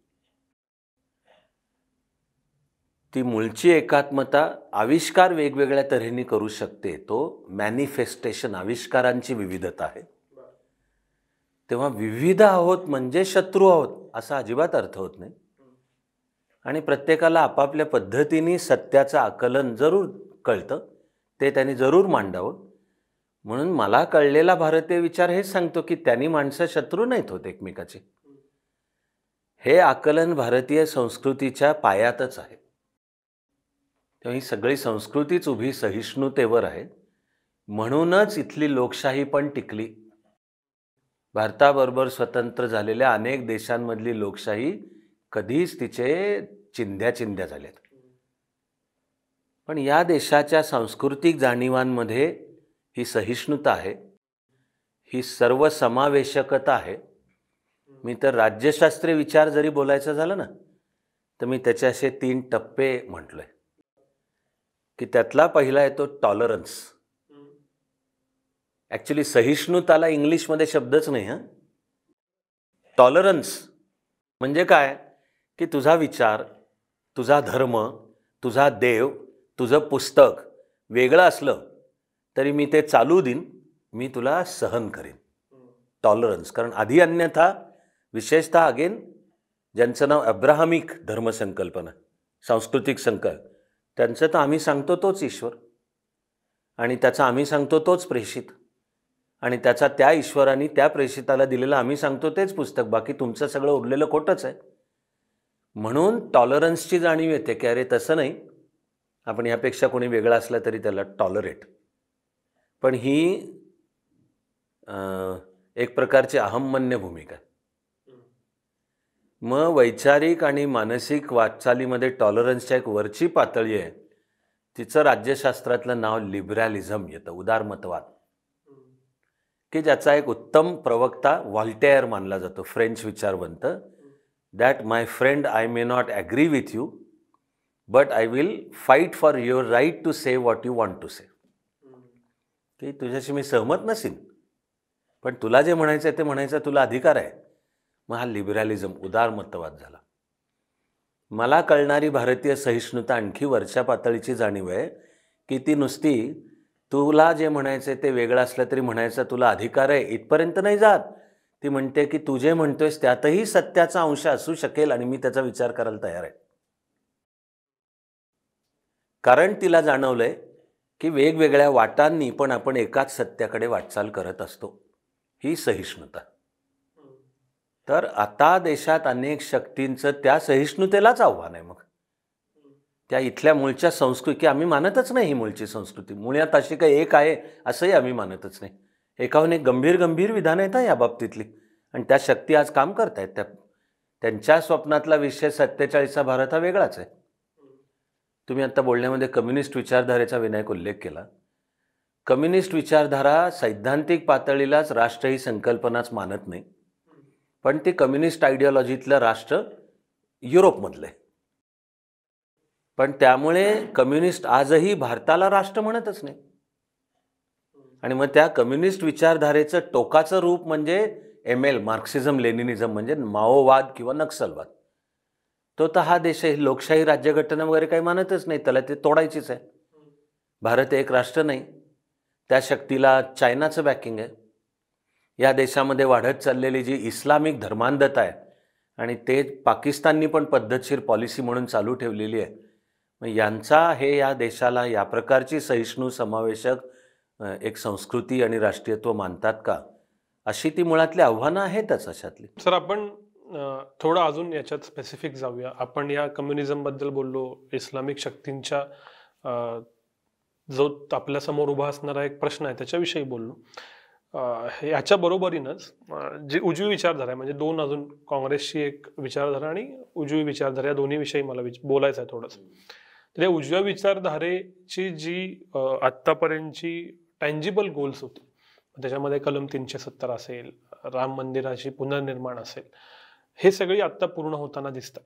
ती मूळची एकात्मता आविष्कार वेगवेगळ्या तऱ्हेने करू शकते. तो मॅनिफेस्टेशन, आविष्कारांची विविधता आहे. तेव्हा विविध आहोत म्हणजे शत्रू आहोत असा अजिबात अर्थ होत नाही. आणि प्रत्येकाला आपापल्या पद्धतीने सत्याचं आकलन जरूर कळतं, ते त्यांनी जरूर मांडावं. म्हणून मला कळलेला भारतीय विचार हेच सांगतो की त्यांनी माणसं शत्रू नाहीत होत एकमेकाचे. हे आकलन भारतीय संस्कृतीच्या पायातच आहे. तेव्हा ही सगळी संस्कृतीच उभी सहिष्णुतेवर आहे. म्हणूनच इथली लोकशाही पण टिकली. भारताबरोबर स्वतंत्र झालेल्या अनेक देशांमधली लोकशाही कधीच तिचे चिंध्या झाल्यात. पण या देशाच्या सांस्कृतिक जाणीवांमध्ये ही सहिष्णुता आहे, ही सर्वसमावेशकता आहे. मी तर राज्यशास्त्रीय विचार जरी बोलायचं झालं ना तर मी त्याचे असे 3 टप्पे म्हटलोय की त्यातला पहिला येतो टॉलरन्स. ॲक्च्युली सहिष्णुताला इंग्लिशमध्ये शब्दच नाही. टॉलरन्स म्हणजे काय की तुझा विचार, तुझा धर्म, तुझा देव, तुझं पुस्तक वेगळं असलं तरी मी ते चालू देईन, मी तुला सहन करेन. टॉलरन्स. कारण आधी अन्यथा विशेषतः अगेन ज्यांचं नाव अब्राहमिक धर्मसंकल्पना, सांस्कृतिक संकल्प, त्यांचं तर आम्ही सांगतो तोच ईश्वर आणि त्याचा आम्ही सांगतो तोच प्रेषित आणि त्याचा त्या ईश्वराने त्या प्रेषिताला दिलेलं आम्ही सांगतो तेच पुस्तक, बाकी तुमचं सगळं उरलेलं खोटंच आहे. म्हणून टॉलरन्सची जाणीव येते की अरे तसं नाही, आपण यापेक्षा कोणी वेगळा असला तरी त्याला टॉलरेट. पण ही एक प्रकारची अहंमन्य भूमिका. मग वैचारिक आणि मानसिक वाटचालीमध्ये टॉलरन्सच्या एक वरची पातळी आहे, तिचं राज्यशास्त्रातलं नाव लिबरॅलिझम येतं, उदारमतवाद, की ज्याचा एक उत्तम प्रवक्ता व्हॉल्टेअर मानला जातो, फ्रेंच विचारवंत, that my friend I may not agree with you, but I will fight for your right to say what you want to say. की तुझ्याशी मी सहमत नसीन, पण तुला जे म्हणायचं आहे ते म्हणायचा तुला अधिकार आहे. मग हा लिबरॅलिझम, उदारमतवाद झाला. मला कळणारी भारतीय सहिष्णुता आणखी वरच्या पातळीची जाणीव आहे की ती नुसती तुला जे म्हणायचं आहे ते वेगळं असलं तरी म्हणायचा तुला अधिकार आहे इथपर्यंत नाही जात. ती म्हणते की तू जे म्हणतोयस त्यातही सत्याचा अंश असू शकेल आणि मी त्याचा विचार करायला तयार आहे. कारण तिला जाणवलंय की वेगवेगळ्या वाटांनी पण आपण एकाच सत्याकडे वाटचाल करत असतो. ही सहिष्णुता. तर आता देशात अनेक शक्तींचं त्या सहिष्णुतेलाच आव्हान आहे. मग त्या इथल्या मूळच्या संस्कृती आम्ही मानतच नाही. ही मूळची संस्कृती मुळात अशी काही एक आहे असंही आम्ही मानतच नाही. एकाहून एक गंभीर विधान आहेत या बाबतीतली, आणि त्या शक्ती आज काम करत आहेत. त्यांच्या स्वप्नातला विषय 47चा भारत हा वेगळाच आहे. तुम्ही आता बोलण्यामध्ये कम्युनिस्ट विचारधारेचा विनायक उल्लेख केला. कम्युनिस्ट विचारधारा सैद्धांतिक पातळीलाच राष्ट्र ही संकल्पनाच मानत नाही, पण ते कम्युनिस्ट आयडिओलॉजीतलं राष्ट्र युरोपमधलं आहे. पण त्यामुळे कम्युनिस्ट आजही भारताला राष्ट्र म्हणतच नाही. आणि मग त्या कम्युनिस्ट विचारधारेचं टोकाचं रूप म्हणजे ML मार्क्सिझम लेनिनिझम, म्हणजे माओवाद किंवा नक्सलवाद. तो तर हा देश आहे, लोकशाही राज्यघटना वगैरे काही मानतच नाही, त्याला ते तोडायचीच आहे. भारत एक राष्ट्र नाही. त्या शक्तीला चायनाचं बॅकिंग आहे. या देशामध्ये वाढत चाललेली जी इस्लामिक धर्मांधता आहे आणि ते पाकिस्ताननी पण पद्धतशीर पॉलिसी म्हणून चालू ठेवलेली आहे. मग यांचा हे या देशाला या प्रकारची सहिष्णू समावेशक एक संस्कृती आणि राष्ट्रीयत्व मानतात का, अशी ती मुळातली आव्हानं आहेतच अशातली. सर, आपण थोडं अजून याच्यात स्पेसिफिक जाऊया. आपण या कम्युनिझम बद्दल बोललो, इस्लामिक शक्तींच्या जो आपल्यासमोर उभा असणारा एक प्रश्न आहे त्याच्याविषयी बोललो. याच्या बरोबरीनंच जी उजवी विचारधारा आहे, म्हणजे दोन अजून काँग्रेसची एक विचारधारा आणि उजवी विचारधारा, या दोन्ही विषयी मला बोलायचं आहे थोडंसं. तर या उजव्या विचारधारेची जी आत्तापर्यंतची टँजिबल गोल्स होती, त्याच्यामध्ये कलम 370 असेल, राम मंदिराची पुनर्निर्माण असेल, हे सगळी आत्ता पूर्ण होताना दिसतात.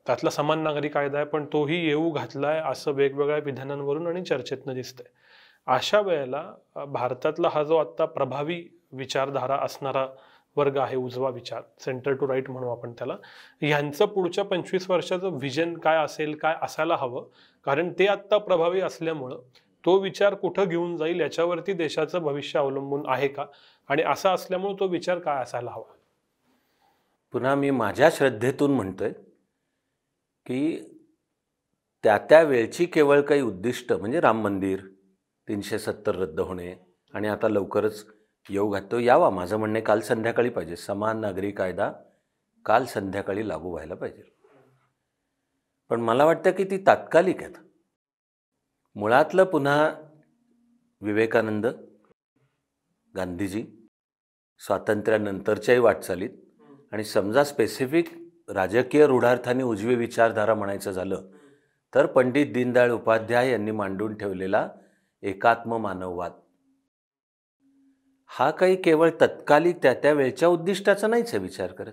त्यातला समान नागरी कायदा आहे, पण तोही येऊ घातलाय असं वेगवेगळ्या विधानांवरून आणि चर्चेतनं दिसतंय. अशा वेळेला भारतातला हा जो आत्ता प्रभावी विचारधारा असणारा वर्ग आहे, उजवा विचार, सेंटर टू राईट म्हणू आपण त्याला, ह्यांचं पुढच्या 25 वर्षाचं व्हिजन काय असेल, काय असायला हवं, कारण ते आत्ता प्रभावी असल्यामुळं तो विचार कुठं घेऊन जाईल याच्यावरती देशाचं भविष्य अवलंबून आहे का, आणि असं असल्यामुळे तो विचार काय असायला हवा. पुन्हा मी माझ्या श्रद्धेतून म्हणतोय की त्या वेळची केवळ काही उद्दिष्ट, म्हणजे राम मंदिर, 370 रद्द होणे आणि आता लवकरच येऊ घाततो यावा, माझं म्हणणे काल संध्याकाळी पाहिजे. समान नागरी कायदा काल संध्याकाळी लागू व्हायला पाहिजे. पण मला वाटतं की ती तात्कालिक आहेत. मुळातलं पुन्हा विवेकानंद, गांधीजी, स्वातंत्र्यानंतरच्याही वाटचालीत, आणि समजा स्पेसिफिक राजकीय रूढार्थाने उजवी विचारधारा म्हणायचं झालं तर पंडित दीनदयाळ उपाध्याय यांनी मांडून ठेवलेला एकात्म मानववाद हा काही केवळ तत्कालिक त्या वेळच्या उद्दिष्टाचा नाहीच आहे विचार करत.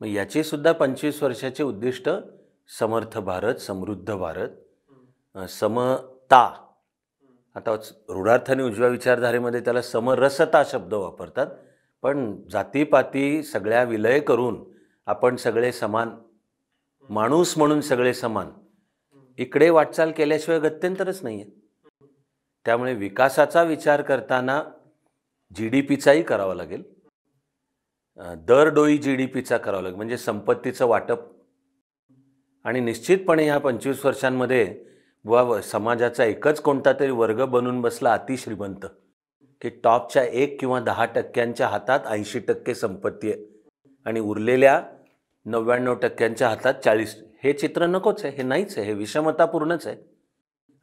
मग याची सुद्धा 25 वर्षाची उद्दिष्ट समर्थ भारत, समृद्ध भारत, समता. आता रूढार्थाने उजव्या विचारधारेमध्ये त्याला समरसता शब्द वापरतात, पण जातीपाती सगळ्या विलय करून आपण सगळे समान, माणूस म्हणून सगळे समान, इकडे वाटचाल केल्याशिवाय गत्यंतरच नाही आहे. त्यामुळे विकासाचा विचार करताना GDPचाही करावा लागेल, दरडोई GDPचा करावा लागेल, म्हणजे संपत्तीचं वाटप. आणि निश्चितपणे ह्या 25 वर्षांमध्ये बुवा समाजाचा एकच कोणता तरी वर्ग बनून बसला अतिश्रीमंत, की टॉपच्या 1 किंवा 10% हातात 80% संपत्ती आहे आणि उरलेल्या 99% हातात 40. हे चित्र नकोच आहे, हे नाहीच आहे, हे विषमतापूर्णच आहे.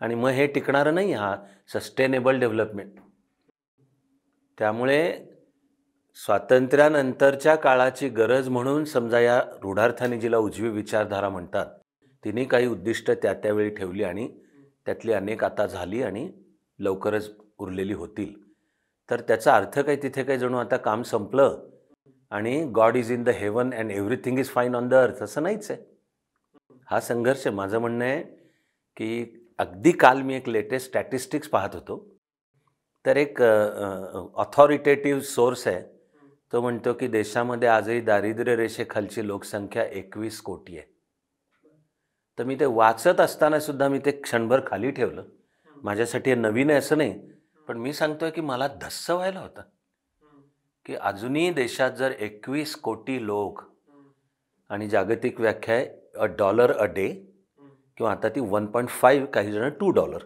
आणि मग हे टिकणारं नाही, हा सस्टेनेबल डेव्हलपमेंट. त्यामुळे स्वातंत्र्यानंतरच्या काळाची गरज म्हणून समजा या रूढार्थाने जिला उजवी विचारधारा म्हणतात, तिने काही उद्दिष्ट त्यावेळी ठेवली आणि त्यातली अनेक आता झाली आणि लवकरच उरलेली होतील. तर त्याचा अर्थ काही तिथे काही जणू आता काम संपलं आणि God is in the haven and everything is fine on the earth असं नाहीच आहे. हा संघर्ष आहे. माझं म्हणणं आहे की अगदी काल मी एक लेटेस्ट स्टॅटिस्टिक्स पाहत होतो, तर एक ऑथॉरिटेटिव्ह सोर्स आहे, तो म्हणतो की देशामध्ये आजही दारिद्र्य रेषेखालची लोकसंख्या 21 कोटी आहे. तर मी ते वाचत असताना सुद्धा मी ते क्षणभर खाली ठेवलं. माझ्यासाठी हे नवीन आहे असं नाही, पण मी सांगतोय की मला धस्स व्हायला होतं की अजूनही देशात जर 21 कोटी लोक आणि जागतिक व्याख्या आहे $1 अ डे किंवा आता ती 1.5, काही जण $2.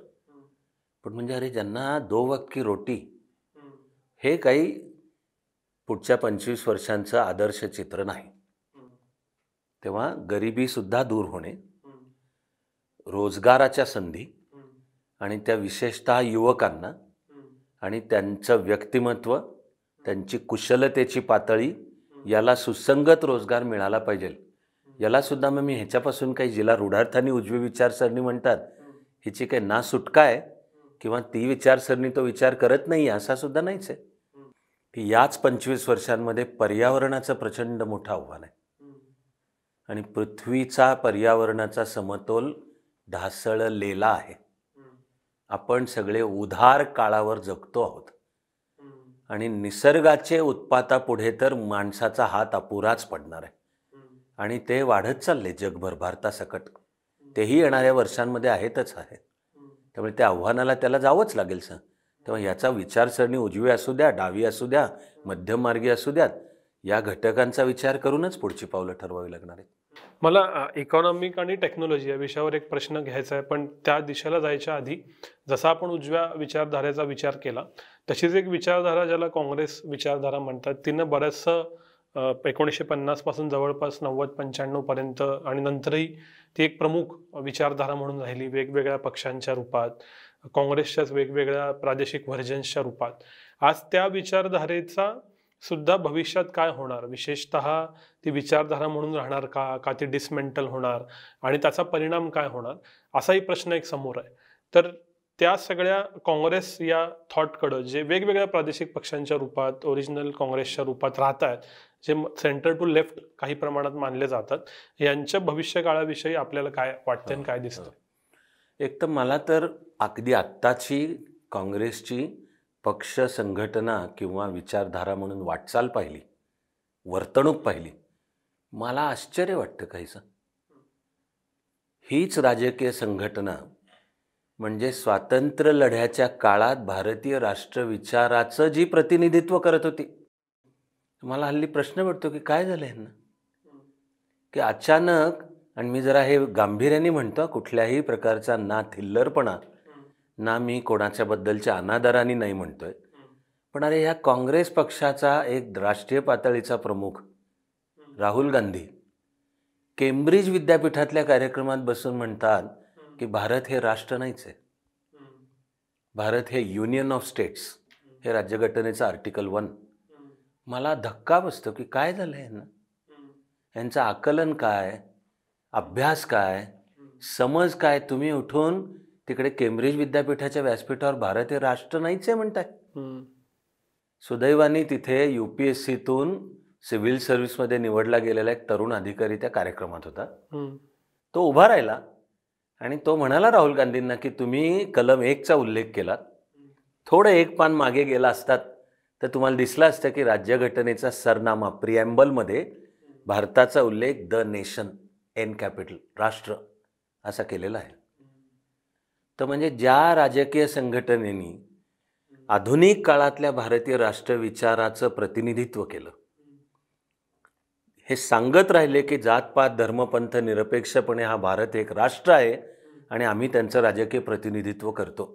पण म्हणजे अरे ज्यांना 2 वक्त की रोटी, हे काही पुढच्या 25 वर्षांचं आदर्श चित्र नाही. तेव्हा गरिबीसुद्धा दूर होणे, रोजगाराच्या संधी आणि त्या विशेषतः युवकांना आणि त्यांचं व्यक्तिमत्व, त्यांची कुशलतेची पातळी याला सुसंगत रोजगार मिळाला पाहिजे. यालासुद्धा मग मी ह्याच्यापासून काही, जिला रूढार्थाने उजवी विचारसरणी म्हणतात, हिची काही ना सुटका आहे किंवा ती विचारसरणी तो विचार करत नाही असा सुद्धा नाहीच आहे. की याच 25 वर्षांमध्ये पर्यावरणाचं प्रचंड मोठं आव्हान आहे आणि पृथ्वीचा पर्यावरणाचा समतोल ढासळलेला आहे. आपण सगळे उधार काळावर जगतो आहोत आणि निसर्गाचे उत्पातापुढे तर माणसाचा हात अपुराच पडणार आहे आणि ते वाढत चालले जगभर, भारतासकट. तेही येणाऱ्या वर्षांमध्ये आहेतच आहे. त्यामुळे त्या आव्हानाला त्याला जावंच लागेल सर. तेव्हा याचा विचारसरणी उजवी असू द्या, डावी असू द्या, मध्यममार्गी असू द्यात, या घटकांचा विचार करूनच पुढची पावलं ठरवावी लागणार आहेत. मला इकॉनॉमिक आणि टेक्नॉलॉजी या विषयावर एक प्रश्न घ्यायचा आहे, पण त्या दिशेला जायच्या आधी जसा आपण उजव्या विचारधारेचा विचार केला, तशीच एक विचारधारा ज्याला काँग्रेस विचारधारा म्हणतात, तिनं बरंचसं 1950 पासून जवळपास 90-95 पर्यंत आणि नंतरही ती एक प्रमुख विचारधारा म्हणून राहिली, वेगवेगळ्या पक्षांच्या रूपात, काँग्रेसच्याच वेगवेगळ्या प्रादेशिक व्हर्जन्सच्या रूपात. आज त्या विचारधारेचा सुद्धा भविष्यात काय होणार, विशेषतः ती विचारधारा म्हणून राहणार का ती डिसमेंटल होणार आणि त्याचा परिणाम काय होणार, असाही प्रश्न एक समोर आहे. तर त्या सगळ्या काँग्रेस या थॉटकडं जे वेगवेगळ्या प्रादेशिक पक्षांच्या रूपात, ओरिजिनल काँग्रेसच्या रूपात राहत आहेत, जे सेंटर टू लेफ्ट काही प्रमाणात मानले जातात, यांच्या भविष्यकाळाविषयी आपल्याला काय वाटतं आणि काय दिसतं? एक तर मला तर अगदी आत्ताची काँग्रेसची पक्ष संघटना किंवा विचारधारा म्हणून वाटचाल पाहिली, वर्तणूक पाहिली, मला आश्चर्य वाटतं काहीसं. हीच राजकीय संघटना म्हणजे स्वातंत्र्य लढ्याच्या काळात भारतीय राष्ट्रविचाराचं जी प्रतिनिधित्व करत होती. मला हल्ली प्रश्न पडतो की काय झालं ह्यांना, की अचानक, आणि मी जरा हे गांभीर्याने म्हणतो, कुठल्याही प्रकारचा ना थिल्लरपणा ना मी कोणाच्याबद्दलच्या अनादराने नाही म्हणतोय, पण अरे ह्या काँग्रेस पक्षाचा एक राष्ट्रीय पातळीचा प्रमुख राहुल गांधी केम्ब्रिज विद्यापीठातल्या कार्यक्रमात बसून म्हणतात की भारत हे राष्ट्र नाहीच आहे, भारत हे युनियन ऑफ स्टेट्स, हे राज्यघटनेचं आर्टिकल 1. मला धक्का बसतो की काय झालं यांना, यांचं आकलन काय, अभ्यास काय, समज काय. तुम्ही उठून तिकडे केम्ब्रिज विद्यापीठाच्या व्यासपीठावर भारत हे राष्ट्र नाहीच आहे म्हणताय. सुदैवाने तिथे UPSCतून सिव्हिल सर्व्हिसमध्ये निवडला गेलेला एक तरुण अधिकारी त्या कार्यक्रमात होता. तो उभा राहिला आणि तो म्हणाला राहुल गांधींना की तुम्ही कलम 1चा उल्लेख केला, थोडं एक पान मागे गेला असतात तर तुम्हाला दिसलं असतं की राज्यघटनेचा सरनामा प्रिएम्बलमध्ये भारताचा उल्लेख द नेशन एन कॅपिटल, राष्ट्र, असा केलेला आहे. तर म्हणजे ज्या राजकीय संघटनेनी आधुनिक काळातल्या भारतीय राष्ट्रविचाराचं प्रतिनिधित्व केलं, हे सांगत राहिले की जातपात धर्मपंथ निरपेक्षपणे हा भारत एक राष्ट्र आहे आणि आम्ही त्यांचं राजकीय प्रतिनिधित्व करतो,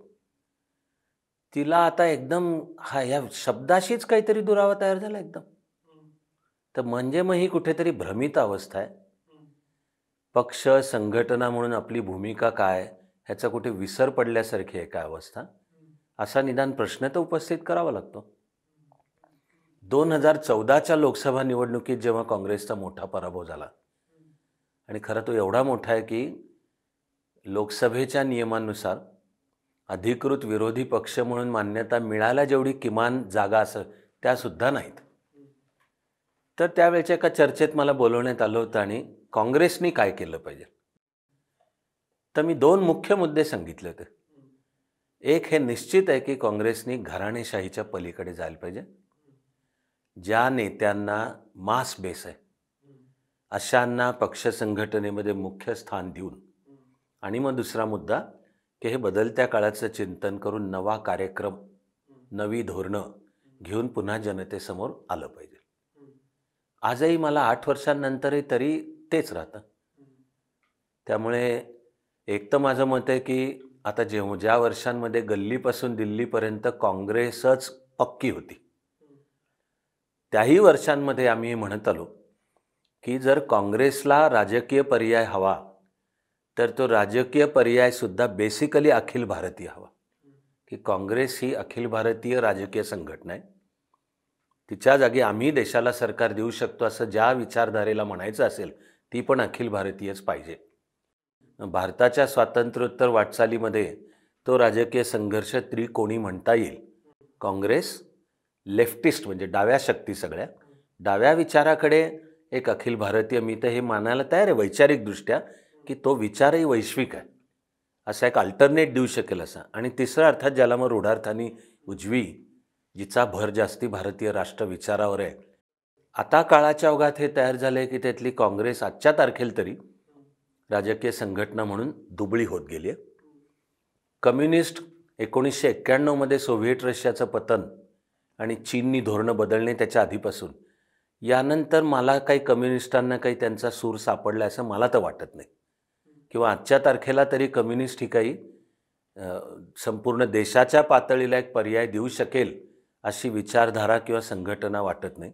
तिला आता एकदम या शब्दाशीच काहीतरी दुरावा तयार झाला एकदम. तर म्हणजे मग ही कुठेतरी भ्रमित अवस्था आहे. पक्ष संघटना म्हणून आपली भूमिका काय ह्याचा कुठे विसर पडल्यासारखी आहे काय अवस्था, असा निदान प्रश्न तर उपस्थित करावा लागतो. 2014च्या लोकसभा निवडणुकीत जेव्हा काँग्रेसचा मोठा पराभव झाला, आणि खरं तो एवढा मोठा आहे की लोकसभेच्या नियमानुसार अधिकृत विरोधी पक्ष म्हणून मान्यता मिळायला जेवढी किमान जागा असं त्यासुद्धा नाहीत. तर त्यावेळेच्या एका चर्चेत मला बोलवण्यात आलं होतं आणि काँग्रेसनी काय केलं पाहिजे. तर मी 2 मुख्य मुद्दे सांगितले होते. एक हे निश्चित आहे की काँग्रेसनी घराणेशाहीच्या पलीकडे जायला पाहिजे. ज्या नेत्यांना मास बेस आहे अशांना पक्ष संघटनेमध्ये मुख्य स्थान देऊन, आणि मग दुसरा मुद्दा की हे बदलत्या काळाचं चिंतन करून नवा कार्यक्रम, नवी धोरणं घेऊन पुन्हा जनतेसमोर आलं पाहिजे. आजही मला 8 वर्षांनंतरही तरी तेच राहतं. त्यामुळे एक तर माझं मत आहे की आता ज्या वर्षांमध्ये गल्लीपासून दिल्लीपर्यंत काँग्रेसच पक्की होती, त्याही वर्षांमध्ये आम्ही म्हणत आलो की जर काँग्रेसला राजकीय पर्याय हवा तर तो राजकीय पर्यायसुद्धा बेसिकली अखिल भारतीय हवा. की काँग्रेस ही अखिल भारतीय राजकीय संघटना आहे. तिच्या जागी आम्ही देशाला सरकार देऊ शकतो असं ज्या विचारधारेला म्हणायचं असेल ती पण अखिल भारतीयच पाहिजे. भारताच्या स्वातंत्र्योत्तर वाटचालीमध्ये तो राजकीय संघर्ष त्रिकोणी म्हणता येईल. काँग्रेस, लेफ्टिस्ट म्हणजे डाव्या शक्ती, सगळ्या डाव्या विचाराकडे एक अखिल भारतीय, मी तर हे मानायला तयार आहे वैचारिकदृष्ट्या की तो विचारही वैश्विक आहे, असा एक अल्टरनेट देऊ शकेल असा. आणि तिसरा अर्थात ज्याला मग रूढार्थानी उजवी, जिचा भर जास्ती भारतीय राष्ट्र विचारावर आहे. आता काळाच्या ओघात हे तयार झालं आहे की त्यातली काँग्रेस आजच्या तारखेला तरी राजकीय संघटना म्हणून दुबळी होत गेली आहे. कम्युनिस्ट 1991मध्ये सोव्हिएट रशियाचं पतन आणि चीननी धोरणं बदलणे त्याच्या आधीपासून, यानंतर मला काही कम्युनिस्टांना काही त्यांचा सूर सापडला असं मला तर वाटत नाही. किंवा आजच्या तारखेला तरी कम्युनिस्ट ही काही संपूर्ण देशाच्या पातळीला एक पर्याय देऊ शकेल अशी विचारधारा किंवा संघटना वाटत नाही.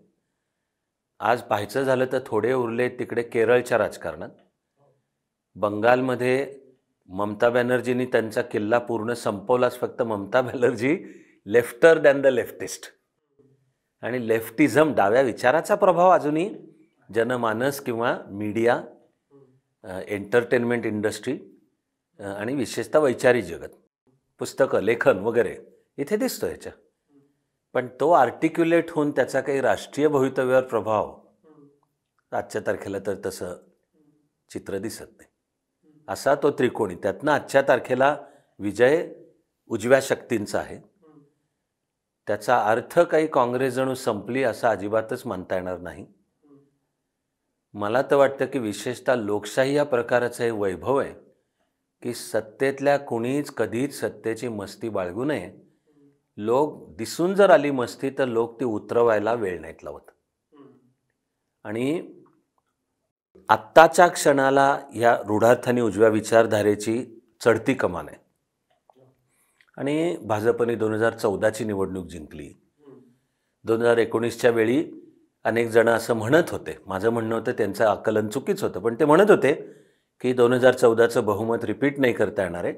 आज पाहायचं झालं तर थोडे उरले तिकडे केरळच्या राजकारणात. बंगालमध्ये ममता बॅनर्जींनी त्यांचा किल्ला पूर्ण संपवलाच. फक्त Mamata Banerjee lefter than the leftist, आणि लेफ्टिझम डाव्या विचाराचा प्रभाव अजूनही जनमानस किंवा मीडिया, एंटरटेनमेंट इंडस्ट्री आणि विशेषतः वैचारिक जगत, पुस्तकं, लेखन वगैरे इथे दिसतो ह्याच्या. पण तो आर्टिक्युलेट होऊन त्याचा काही राष्ट्रीय भवितव्यावर प्रभाव आजच्या तारखेला तर तसं चित्र दिसत नाही. असा तो त्रिकोणी, त्यातनं आजच्या तारखेला विजय उजव्या शक्तींचा आहे. त्याचा अर्थ काही काँग्रेस जणू संपली असं अजिबातच मानता येणार नाही. मला तर वाटतं की विशेषतः लोकशाही या प्रकाराचं हे वैभव आहे की सत्तेतल्या कुणीच कधीच सत्तेची मस्ती बाळगू नये. लोक दिसून जर आली मस्ती तर लोक ती उतरवायला वेळ नाहीत लावत. आणि आत्ताच्या क्षणाला ह्या रूढार्थानी उजव्या विचारधारेची चढती कमान आहे. आणि भाजपने 2014ची निवडणूक जिंकली. 2019च्या वेळी अनेक जण असं म्हणत होते, माझं म्हणणं होतं त्यांचं आकलन चुकीच होतं, पण ते म्हणत होते की 2014चं बहुमत रिपीट नाही करता येणार आहे,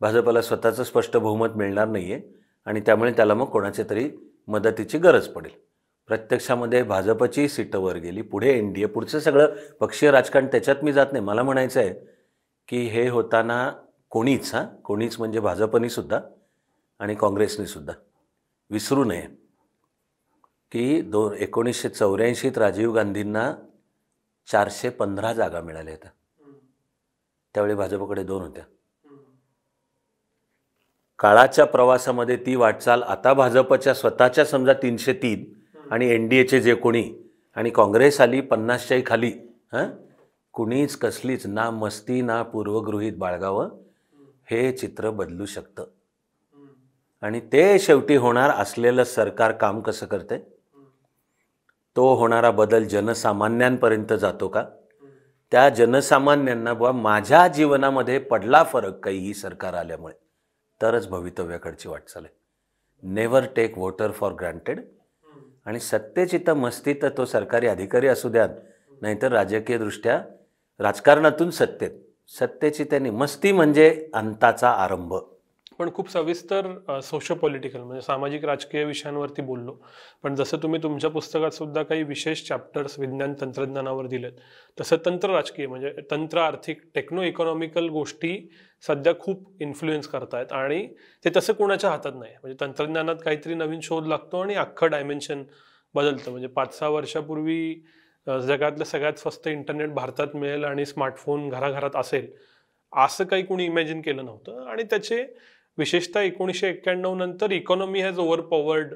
भाजपला स्वतःचं स्पष्ट बहुमत मिळणार नाही आहे आणि त्यामुळे त्याला मग कोणाच्या तरी मदतीची गरज पडेल. प्रत्यक्षामध्ये भाजपची सीटं वर गेली, पुढे NDA, पुढचं सगळं पक्षीय राजकारण त्याच्यात मी जात नाही. मला म्हणायचं आहे की हे होताना कोणीच म्हणजे भाजपनी सुद्धा आणि काँग्रेसने सुद्धा विसरू नये की 1984 राजीव गांधींना 415 जागा मिळाल्या होत्या. त्यावेळी भाजपकडे 2 होत्या. काळाच्या प्रवासामध्ये ती वाटचाल आता भाजपच्या स्वतःच्या समजा 303 आणि NDAचे जे कोणी, आणि काँग्रेस आली 50च्याही खाली. कुणीच कसलीच ना मस्ती ना पूर्वगृहीत बाळगावं, हे चित्र बदलू शकतं. आणि ते शेवटी होणार असलेलं सरकार काम कसं करते, तो होणारा बदल जनसामान्यांपर्यंत जातो का, त्या जनसामान्यांना बुवा माझ्या जीवनामध्ये पडला फरक काही ही सरकार आल्यामुळे, तरच भवितव्याकडची वाटचाल आहे. Never take voter for granted. आणि सत्तेची तर मस्ती तर तो सरकारी अधिकारी असू द्यात, नाहीतर राजकीयदृष्ट्या राजकारणातून सत्तेची त्यांनी मस्ती म्हणजे अंताचा आरंभ. पण खूप सविस्तर सोशो पॉलिटिकल म्हणजे सामाजिक राजकीय विषयांवरती बोललो. पण जसं तुम्ही तुमच्या पुस्तकात सुद्धा काही विशेष चॅप्टर्स विज्ञान तंत्रज्ञानावर दिलेत, तसं तंत्र राजकीय म्हणजे तंत्र आर्थिक टेक्नो इकॉनॉमिकल गोष्टी सध्या खूप इन्फ्लुएन्स करतायत आणि ते तसं कोणाच्या हातात नाही. म्हणजे तंत्रज्ञानात काहीतरी नवीन शोध लागतो आणि अख्खं डायमेन्शन बदलतं. म्हणजे 5-6 वर्षापूर्वी जगातलं सगळ्यात स्वस्त इंटरनेट भारतात मिळेल आणि स्मार्टफोन घराघरात असेल, असं काही कोणी इमॅजिन केलं नव्हतं. आणि त्याचे विशेषतः 1991 नंतर economy has overpowered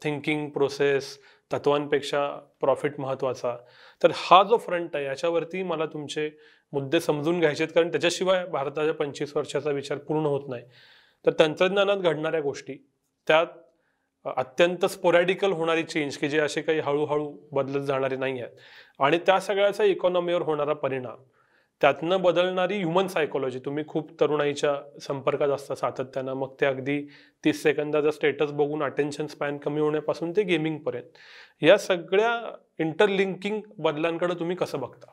thinking process, तत्वांपेक्षा प्रॉफिट महत्त्वाचा. तर हा जो फ्रंट आहे याच्यावरती मला तुमचे मुद्दे समजून घ्यायचे आहेत, कारण त्याच्याशिवाय भारताच्या 25 वर्षाचा विचार पूर्ण होत नाही. तर तंत्रज्ञानात घडणाऱ्या गोष्टी, त्यात अत्यंत स्पोरॅडिकल होणारी चेंज की जे असे काही हळूहळू बदलत जाणारे नाही आहेत, आणि त्या सगळ्याचा इकॉनॉमीवर होणारा परिणाम, त्यातनं बदलणारी ह्युमन सायकोलॉजी. तुम्ही खूप तरुणाईच्या संपर्कात असता सातत्यानं, मग ते अगदी 30 सेकंदाचा स्टेटस बघून अटेन्शन स्पॅन कमी होण्यापासून ते गेमिंगपर्यंत, या सगळ्या इंटरलिंकिंग बदलांकडे तुम्ही कसं बघता?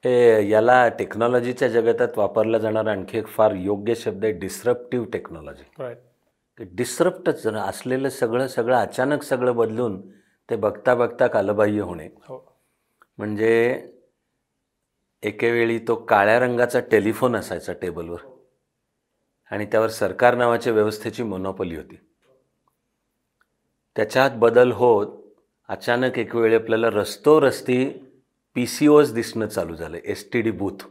हे याला टेक्नॉलॉजीच्या जगतात वापरला जाणारा आणखी एक फार योग्य शब्द आहे डिस्रप्टिव्ह टेक्नॉलॉजी. राईट. डिस्रप्टच असलेलं सगळं अचानक सगळं बदलून ते बघता बघता कालबाह्य होणे. हो. म्हणजे एकेवेळी तो काळ्या रंगाचा टेलिफोन असायचा टेबलवर आणि त्यावर सरकार नावाच्या व्यवस्थेची मोनोपॉली होती. त्याच्यात बदल होत अचानक एक वेळी आपल्याला रस्ती PCOs दिसणं चालू झालं, STD बूथ.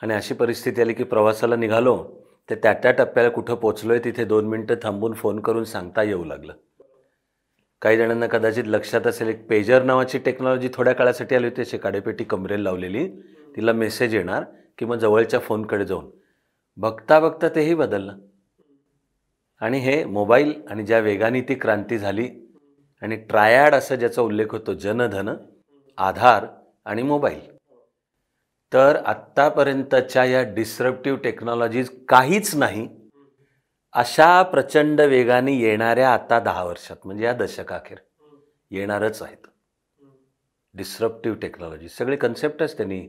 आणि अशी परिस्थिती आली की प्रवासाला निघालो तर त्या टप्प्याला कुठं पोचलोय तिथे 2 मिनटं थांबून फोन करून सांगता येऊ लागलं. काही जणांना कदाचित लक्षात असेल, एक पेजर नावाची टेक्नॉलॉजी थोड्या काळासाठी आली होती, अशी काडेपेटी कमरेला लावलेली, तिला मेसेज येणार की मग जवळच्या फोनकडे जाऊन बघता बघता तेही बदललं. आणि हे मोबाईल आणि ज्या वेगाने ती क्रांती झाली, आणि ट्रायड असं ज्याचा उल्लेख होतो, जनधन, आधार आणि मोबाईल, तर आत्तापर्यंतच्या या डिस्रप्टिव्ह टेक्नॉलॉजीज काहीच नाही अशा प्रचंड वेगाने येणाऱ्या आता 10 वर्षात, म्हणजे या दशकाखेर येणारच आहेत डिस्रप्टिव्ह टेक्नॉलॉजी. सगळे कन्सेप्टच त्यांनी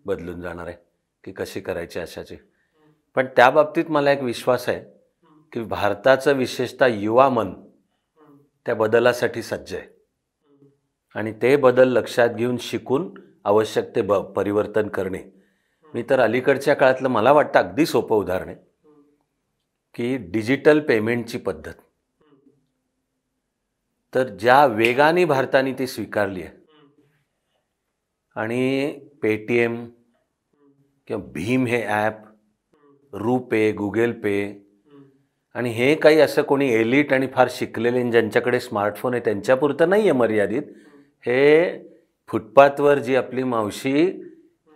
बदलून जाणार आहे की कशी करायची अशाची. पण त्या बाबतीत मला एक विश्वास आहे की भारताचं विशेषतः युवा मन त्या बदलासाठी सज्ज आहे, आणि ते बदल लक्षात घेऊन शिकून आवश्यक ते परिवर्तन करणे. मी तर अलीकडच्या काळातलं मला वाटतं अगदी सोपं उदाहरण आहे की डिजिटल पेमेंटची पद्धत. तर ज्या वेगाने भारताने ती स्वीकारली आहे, आणि पेटीएम किंवा भीम हे ॲप, रुपे, गुगल पे, आणि हे काही असं कोणी एलिट आणि फार शिकलेले ज्यांच्याकडे स्मार्टफोन आहे त्यांच्यापुरतं नाही आहे मर्यादित. हे फुटपाथवर जी आपली मावशी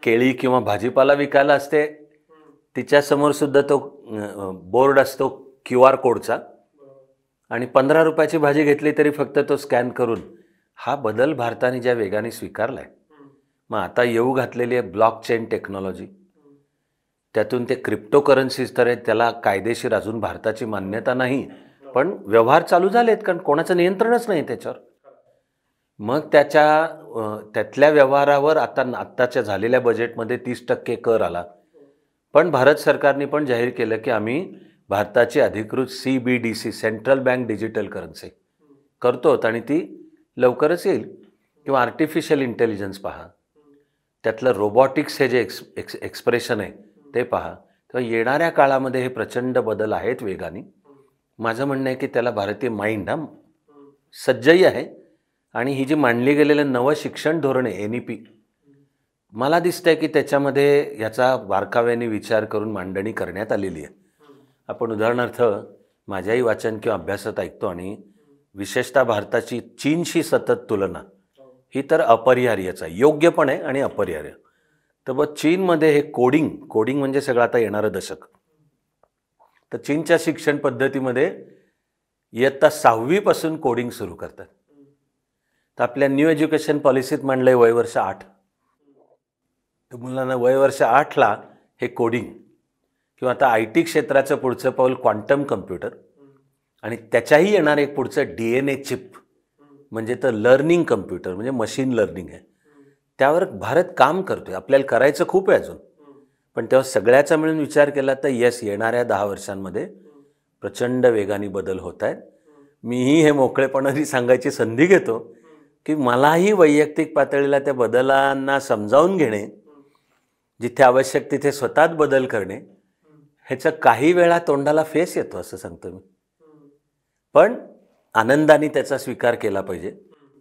केळी किंवा भाजीपाला विकायला असते तिच्यासमोर सुद्धा तो बोर्ड असतो QR कोडचा, आणि 15 रुपयाची भाजी घेतली तरी फक्त तो स्कॅन करून. हा बदल भारताने ज्या वेगाने स्वीकारला आहे, मग आता येऊ घातलेली आहे ब्लॉक चेन टेक्नॉलॉजी, त्यातून ते क्रिप्टो करन्सीज तर आहेत, त्याला कायदेशीर अजून भारताची मान्यता नाही, पण व्यवहार चालू झालेत कारण कोणाचं नियंत्रणच नाही त्याच्यावर. मग त्यातल्या व्यवहारावर आत्ताच्या झालेल्या बजेटमध्ये 30% कर आला. पण भारत सरकारने पण जाहीर केलं की आम्ही भारताची अधिकृत CBDC, central bank digital currency करतो, आणि ती लवकरच येईल. किंवा आर्टिफिशियल इंटेलिजन्स पहा, त्यातलं रोबॉटिक्स हे जे एक्सप्रेशन आहे ते पहा. तेव्हा येणाऱ्या काळामध्ये हे प्रचंड बदल आहेत वेगाने. माझं म्हणणं आहे की त्याला भारतीय माइंड सज्जही आहे, आणि ही जी मांडली गेलेलं नवं शिक्षण धोरण आहे NEP, मला दिसतंय की त्याच्यामध्ये ह्याचा बारकाव्याने विचार करून मांडणी करण्यात आलेली आहे. आपण उदाहरणार्थ माझ्याही वाचन किंवा अभ्यासात ऐकतो, आणि विशेषतः भारताची चीनशी सतत तुलना ही तर अपरिहार्यच आहे, योग्य पण आहे आणि अपरिहार्य. तर बघ चीनमध्ये हे कोडिंग म्हणजे सगळं आता येणारं दशक. तर चीनच्या शिक्षण पद्धतीमध्ये इयत्ता 6वी पासून कोडिंग सुरू करतात. तर आपल्या न्यू एज्युकेशन पॉलिसीत मांडलंय वय वर्ष 8. तर मुलांना वय वर्ष 8ला हे कोडिंग, किंवा आता IT क्षेत्राचं पुढचं पाऊल क्वांटम कम्प्युटर, आणि त्याच्याही येणार एक पुढचं DNA चिप, म्हणजे तर लर्निंग कम्प्युटर, म्हणजे मशीन लर्निंग आहे. त्यावर भारत काम करतोय. आपल्याला करायचं खूप आहे अजून, पण तेव्हा सगळ्याचा मिळून विचार केला तर येणाऱ्या 10 वर्षांमध्ये प्रचंड वेगाने बदल होत आहेत. मीही हे मोकळेपणाने सांगायची संधी घेतो की मलाही वैयक्तिक पातळीला त्या बदलांना समजावून घेणे, जिथे आवश्यक तिथे स्वतःच बदल करणे, ह्याचं काही वेळा तोंडाला फेस येतो असं सांगतो मी. पण आनंदाने त्याचा स्वीकार केला पाहिजे,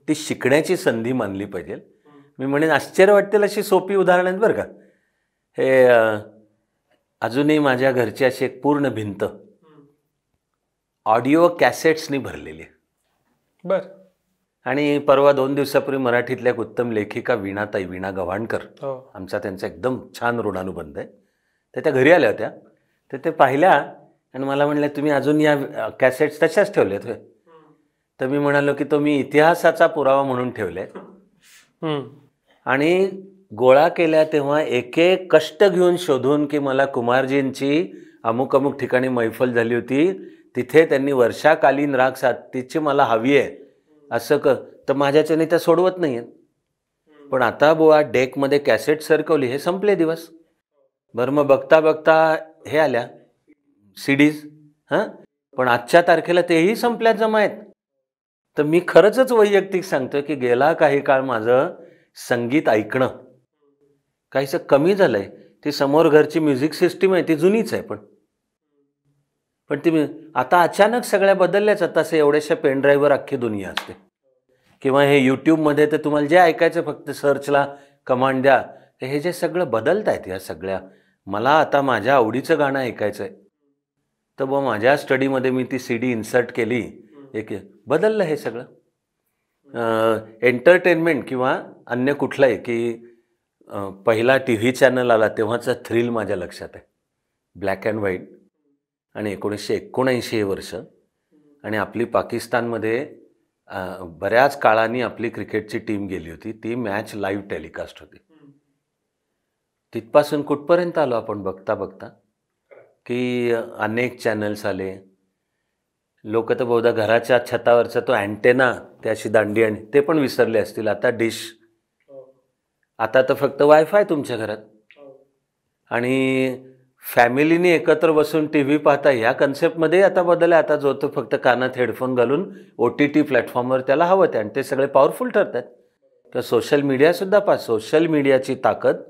ती शिकण्याची संधी मानली पाहिजे. मी म्हणेन आश्चर्य वाटतील अशी सोपी उदाहरणं आहेत बरं का. हे अजूनही माझ्या घरची अशी एक पूर्ण भिंत ऑडिओ कॅसेट्सनी भरलेली आहे. बर. आणि परवा 2 दिवसापूर्वी मराठीतल्या एक उत्तम लेखिका वीणा गव्हाणकर, आमचा त्यांचा एकदम छान ऋणानुबंध आहे, तर त्या घरी आल्या होत्या. तर ते पाहिल्या आणि मला म्हणल्या, तुम्ही अजून या कॅसेट्स तशाच ठेवल्यात होय? तर मी म्हणालो की तो मी इतिहासाचा पुरावा म्हणून ठेवले आणि गोळा केल्या तेव्हा एक एक कष्ट घेऊन शोधून की मला कुमारजींची अमुक अमुक ठिकाणी मैफल झाली होती, तिथे त्यांनी वर्षाकालीन राग साथीची मला हवी आहे असं तर माझ्याच्याने त्या सोडवत नाही आहेत. पण आता बुवा डेकमध्ये कॅसेट सरकवली, हे संपले दिवस. बरं मग बघता बघता हे आल्या CDs. पण आजच्या तारखेला तेही संपल्यात जमा आहेत. तर मी खरंच वैयक्तिक सांगतो की गेला काही काळ माझं संगीत ऐकणं काहीसं कमी झालं आहे. ती समोर घरची म्युझिक सिस्टीम आहे ती जुनीच आहे, पण ती आता अचानक सगळ्या बदलल्याच. आता असे एवढ्याशा पेनड्राईव्हवर अख्खी दुनिया असते, किंवा हे यूट्यूबमध्ये तर तुम्हाला जे ऐकायचं फक्त सर्चला कमांड द्या. हे जे सगळं बदलत आहेत ह्या सगळ्या, मला आता माझ्या आवडीचं गाणं ऐकायचं आहे तर बुवा माझ्या स्टडीमध्ये मी ती CD इन्सर्ट केली, एक बदललं हे सगळं. एंटरटेनमेंट किंवा अन्य कुठलंही की पहिला TV चॅनल आला तेव्हाचा थ्रिल माझ्या लक्षात आहे. ब्लॅक अँड व्हाईट आणि 1979 हे वर्ष, आणि आपली पाकिस्तानमध्ये बऱ्याच काळाने आपली क्रिकेटची टीम गेली होती. ती मॅच लाईव्ह टेलिकास्ट होती. तिथपासून कुठपर्यंत आलो आपण बघता बघता की अनेक चॅनल्स आले. लोक तर बहुधा घराच्या छतावरचा तो अँटेना त्याशी दांडी आणि ते पण विसरले असतील. आता डिश, आता तर फक्त वायफाय तुमच्या घरात, आणि फॅमिलीने एकत्र बसून TV पाहता ह्या कन्सेप्टमध्ये आता बदल आहे. आता जो तो फक्त कानात हेडफोन घालून OTT प्लॅटफॉर्मवर त्याला हवं ते, आणि ते सगळे पॉवरफुल ठरतात. तर सोशल मीडियासुद्धा पहा, सोशल मीडियाची ताकद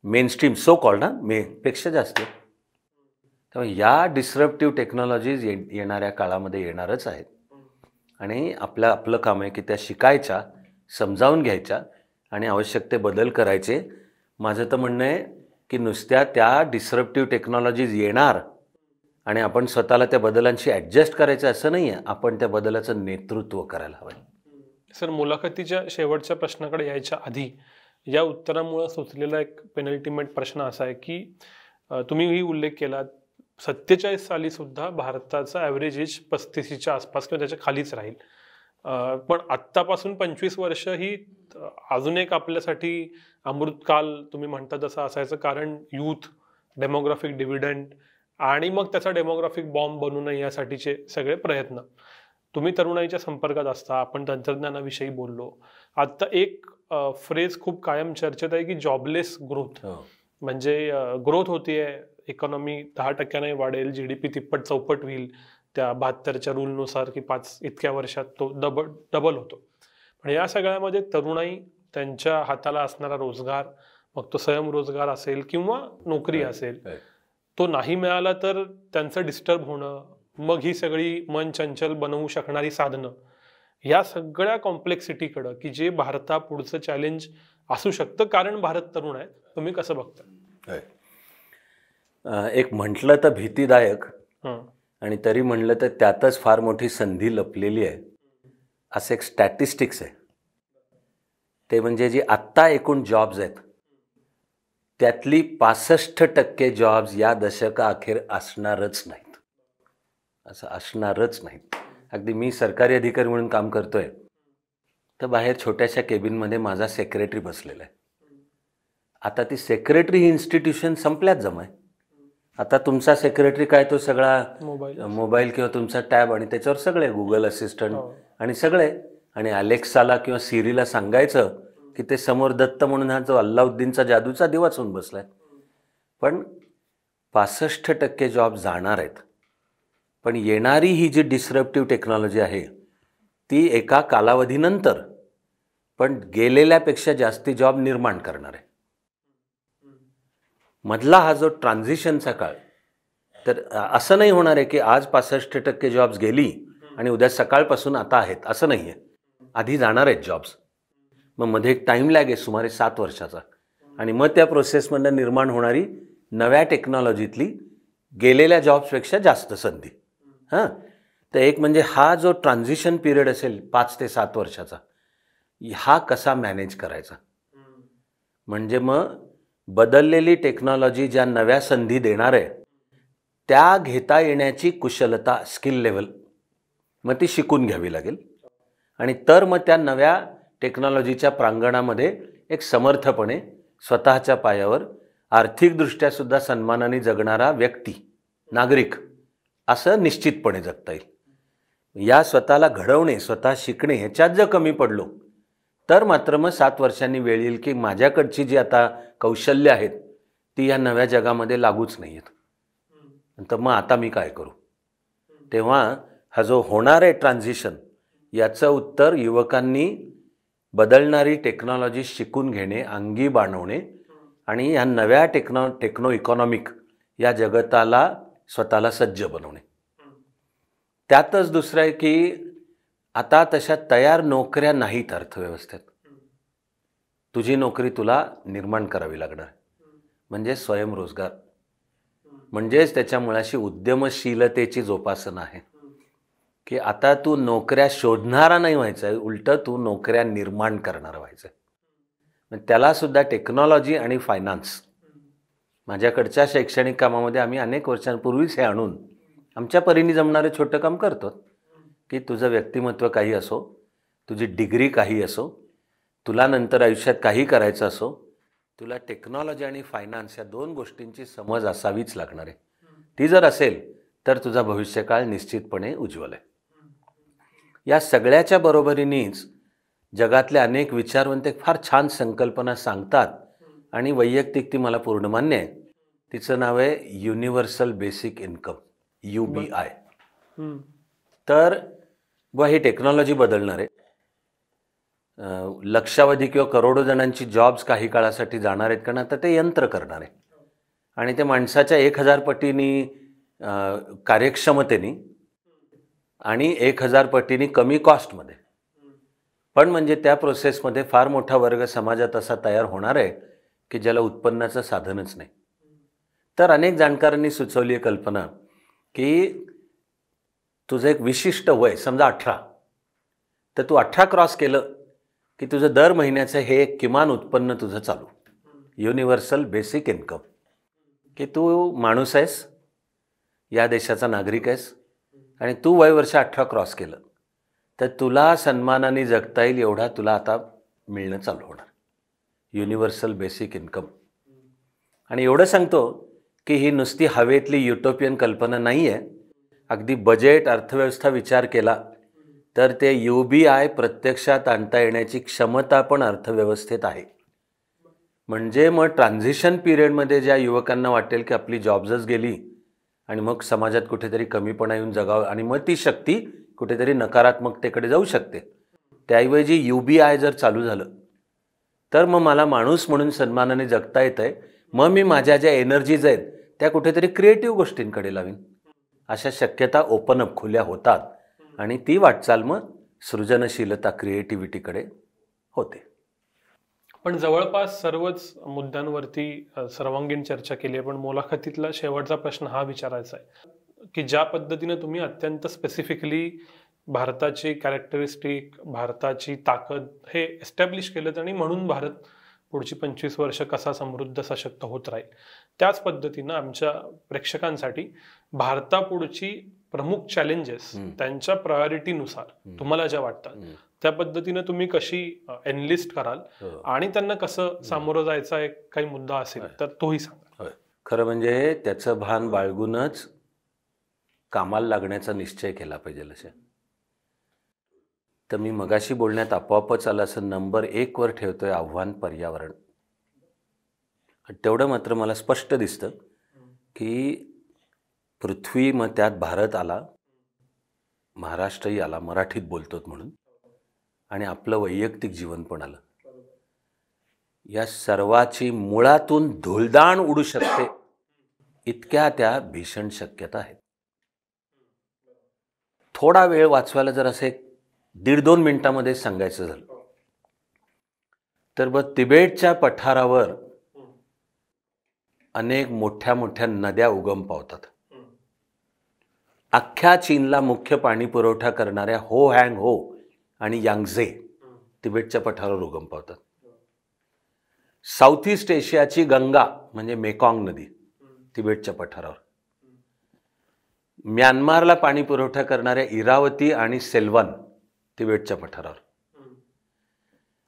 मेनस्ट्रीम सो कॉल्ड पेक्षा जास्त. त्यामुळे या डिस्रप्टिव्ह टेक्नॉलॉजीज येणाऱ्या काळामध्ये येणारच आहेत, आणि आपलं काम आहे की त्या शिकायच्या, समजावून घ्यायच्या आणि आवश्यक ते बदल करायचे. माझं तर म्हणणं आहे की नुसत्या त्या डिस्रप्टिव्ह टेक्नॉलॉजीज येणार आणि आपण स्वतःला त्या बदलांशी ॲडजस्ट करायचं असं नाही आहे, आपण त्या बदलाचं नेतृत्व करायला हवं. सर, मुलाखतीच्या शेवटच्या प्रश्नाकडे यायच्या आधी या उत्तरामुळे सुचलेला एक पेनल्टिमेट प्रश्न असा आहे की तुम्हीही उल्लेख केला 47 साली सुद्धा भारताचा ॲव्हरेज एज 35च्या आसपास किंवा त्याच्या खालीच राहील. पण आत्तापासून 25 वर्ष ही अजून एक आपल्यासाठी अमृतकाल तुम्ही म्हणता तसं असायचं, कारण यूथ, डेमोग्राफिक डिव्हिडंड आणि मग त्याचा डेमोग्राफिक बॉम्ब बनू नये यासाठीचे सगळे प्रयत्न. तुम्ही तरुणाईच्या संपर्कात असता, आपण तंत्रज्ञानाविषयी बोललो. आत्ता एक फ्रेज खूप कायम चर्चेत आहे की जॉबलेस ग्रोथ. म्हणजे ग्रोथ होतीये, इकॉनॉमी 10% वाढेल, GDP तिप्पट चौपट होईल त्या 72च्या रूलनुसार की 5 इतक्या वर्षात तो डबल होतो. पण या सगळ्यामध्ये तरुणाई, त्यांच्या हाताला असणारा रोजगार, मग तो स्वयंरोजगार असेल किंवा नोकरी असेल, तो नाही मिळाला तर त्यांचं डिस्टर्ब होणं, मग ही सगळी मन चंचल बनवू शकणारी साधनं, या सगळ्या कॉम्प्लेक्सिटीकडं की जे भारतापुढचं चॅलेंज असू शकतं, कारण भारत तरुण आहे, तुम्ही कसं बघता? एक म्हटलं तर भीतीदायक आणि तरी म्हणलं तर त्यातच फार मोठी संधी लपलेली आहे असं एक स्टॅटिस्टिक्स आहे. ते म्हणजे जी आत्ता एकूण जॉब्स आहेत त्यातली 65% जॉब्स या दशकाअखेर असणारच नाहीत. असं असणारच नाहीत. अगदी मी सरकारी अधिकारी म्हणून काम करतोय तर बाहेर छोट्याशा केबिनमध्ये माझा सेक्रेटरी बसलेला आहे. आता ती सेक्रेटरी ही इन्स्टिट्यूशन संपल्यात जमा आहे. आता तुमचा सेक्रेटरी काय, तो सगळा मोबाईल किंवा तुमचा टॅब, आणि त्याच्यावर सगळे गुगल असिस्टंट आणि सगळे, आणि अलेक्साला किंवा सिरीला सांगायचं की ते समोर दत्त म्हणून हा जो अल्लाउद्दीनचा जादूचा दिवाच होऊन बसलाय. पण 65% जॉब जाणार आहेत. पण येणारी ही जी डिस्रप्टिव्ह टेक्नॉलॉजी आहे ती एका कालावधीनंतर पण गेलेल्यापेक्षा जास्ती जॉब निर्माण करणार आहे. मधला हा जो ट्रान्झिशनचा काळ, तर असं नाही होणार आहे की आज 65% जॉब्स गेली आणि उद्या सकाळपासून आता आहेत असं नाही आहे. आधी जाणार आहेत जॉब्स, मग मध्ये एक टाईम लॅग आहे सुमारे 7 वर्षाचा, आणि मग त्या प्रोसेसमधनं निर्माण होणारी नव्या टेक्नॉलॉजीतली गेलेल्या जॉब्सपेक्षा जास्त संधी. हां, तर एक म्हणजे हा जो ट्रान्झिशन पिरियड असेल 5 ते 7 वर्षाचा, हा कसा मॅनेज करायचा. म्हणजे मग बदललेली टेक्नॉलॉजी ज्या नव्या संधी देणार आहे त्या घेता येण्याची कुशलता, स्किल लेवल मग ती शिकून घ्यावी लागेल. आणि तर मग त्या नव्या टेक्नॉलॉजीच्या प्रांगणामध्ये एक समर्थपणे स्वतःच्या पायावर आर्थिकदृष्ट्या सुद्धा सन्मानाने जगणारा व्यक्ती, नागरिक असं निश्चितपणे जगता येईल. या स्वतःला घडवणे, स्वतः शिकणे ह्याच्यात जर कमी पडलो तर मात्र मग 7 वर्षांनी वेळ येईल की माझ्याकडची जी आता कौशल्य आहेत ती या नव्या जगामध्ये लागूच नाही आहेत, तर मग आता मी काय करू. तेव्हा हा जो होणार आहे ट्रान्झिशन, याचं उत्तर युवकांनी बदलणारी टेक्नॉलॉजी शिकून घेणे, अंगी बाणवणे आणि या नव्या टेक्नो इकॉनॉमिक या जगताला स्वतःला सज्ज बनवणे. त्यातच दुसरं आहे की आता तशा तयार नोकऱ्या नाहीत अर्थव्यवस्थेत. तुझी नोकरी तुला निर्माण करावी लागणार, म्हणजे स्वयंरोजगार, म्हणजेच त्याच्या मुळाशी उद्यमशीलतेची जोपासना आहे की आता तू नोकऱ्या शोधणारा नाही व्हायचं आहे, उलटं तू नोकऱ्या निर्माण करणारा व्हायचं आहे. त्यालासुद्धा टेक्नॉलॉजी आणि फायनान्स, माझ्याकडच्या शैक्षणिक कामामध्ये आम्ही अनेक वर्षांपूर्वीच हे आणून आमच्या परीने जमणारे छोटं काम करतो की तुझं व्यक्तिमत्व काही असो, तुझी डिग्री काही असो, तुला नंतर आयुष्यात काही करायचं असो, तुला टेक्नॉलॉजी आणि फायनान्स या 2 गोष्टींची समज असावीच लागणार आहे. ती जर असेल तर तुझा भविष्यकाळ निश्चितपणे उज्ज्वल आहे. या सगळ्याच्या बरोबरीनेच जगातले अनेक विचारवंत एक फार छान संकल्पना सांगतात आणि वैयक्तिक ती मला पूर्ण मान्य आहे. तिचं नाव आहे युनिव्हर्सल बेसिक इन्कम, UBI. तर ही टेक्नॉलॉजी बदलणार आहे. लक्षावधी किंवा करोडो जणांची जॉब्स काही काळासाठी जाणार आहेत, कारण आता ते यंत्र करणार आहे आणि ते माणसाच्या 1000 पटींनी कार्यक्षमतेने आणि 1000 पटींनी कमी कॉस्टमध्ये. पण म्हणजे त्या प्रोसेसमध्ये फार मोठा वर्ग समाजात असा तयार होणार आहे की ज्याला उत्पन्नाचं साधनच नाही. तर अनेक जाणकारांनी सुचवली आहे कल्पना की तुझं एक विशिष्ट वय, समजा 18, तर तू 18 क्रॉस केलं की तुझं दर महिन्याचं हे एक किमान उत्पन्न तुझं चालू, युनिव्हर्सल बेसिक इन्कम, की तू माणूस आहेस, या देशाचा नागरिक आहेस आणि तू वर्ष 18 क्रॉस केलं तर तुला सन्मानाने जगता येईल एवढा तुला आता मिळणं चालू होणार, युनिव्हर्सल बेसिक इन्कम. आणि एवढं सांगतो की ही नुसती हवेतली युटोपियन कल्पना नाही आहे. अगदी बजेट, अर्थव्यवस्था विचार केला तर ते UBI प्रत्यक्षात आणता येण्याची क्षमता पण अर्थव्यवस्थेत आहे. म्हणजे मग ट्रान्झिशन पिरियडमध्ये ज्या युवकांना वाटेल की आपली जॉब्सच गेली आणि मग समाजात कुठेतरी कमीपणा येऊन जगावं आणि मग ती शक्ती कुठेतरी नकारात्मकतेकडे जाऊ शकते, त्याऐवजी UBI जर चालू झालं तर मग मला माणूस म्हणून सन्मानाने जगता येतं आहे. मग मी माझ्या ज्या एनर्जीज आहेत त्या कुठेतरी क्रिएटिव्ह गोष्टींकडे लावीन. अशा शक्यता ओपन अप, खुल्या होतात आणि ती वाटचाल मग सृजनशीलता, क्रिएटिव्हिटीकडे होते. पण जवळपास सर्वच मुद्द्यांवरती सर्वांगीण चर्चा केली आहे, पण मुलाखतीतला शेवटचा प्रश्न हा विचारायचा आहे की ज्या पद्धतीने तुम्ही अत्यंत स्पेसिफिकली भारताची कॅरेक्टरिस्टिक, भारताची ताकद हे एस्टॅब्लिश केलं आणि म्हणून भारत पुढची 25 वर्ष कसा समृद्ध सशक्त होत राहील, त्याच पद्धतीनं आमच्या प्रेक्षकांसाठी भारतापुढची प्रमुख चॅलेंजेस त्यांच्या प्रायोरिटीनुसार तुम्हाला ज्या वाटतात त्या पद्धतीने तुम्ही कशी एनलिस्ट कराल आणि त्यांना कसं सामोरं जायचा एक काही मुद्दा असेल तर तोही सांगा. खरं म्हणजे त्याचं भान बाळगूनच कामाला लागण्याचा निश्चय केला पाहिजे. असे तर मी मगाशी बोलण्यात आपोआपच आलं असं नंबर 1 वर ठेवतोय आव्हान पर्यावरण. तेवढं मात्र मला स्पष्ट दिसतं की पृथ्वी, मग त्यात भारत आला, महाराष्ट्रही आला, मराठीत बोलतो म्हणून, आणि आपलं वैयक्तिक जीवन पण आलं. या सर्वाची मुळातून धुळदाण उडू शकते इतक्या त्या भीषण शक्यता आहेत. थोडा वेळ वाचवायला जर असे 1.5-2 मिनिटामध्ये सांगायचं झालं तर बघ, तिबेटच्या पठारावर अनेक मोठ्या मोठ्या नद्या उगम पावतात. अख्ख्या चीनला मुख्य पाणी पुरवठा करणाऱ्या हो हँग हो आणि यांगझे तिबेटच्या पठारावर उगम पावतात. साऊथ ईस्ट एशियाची गंगा म्हणजे मेकॉंग नदी तिबेटच्या पठारावर. म्यानमारला पाणी पुरवठा करणाऱ्या इरावती आणि सेल्वन तिबेटच्या पठारावर.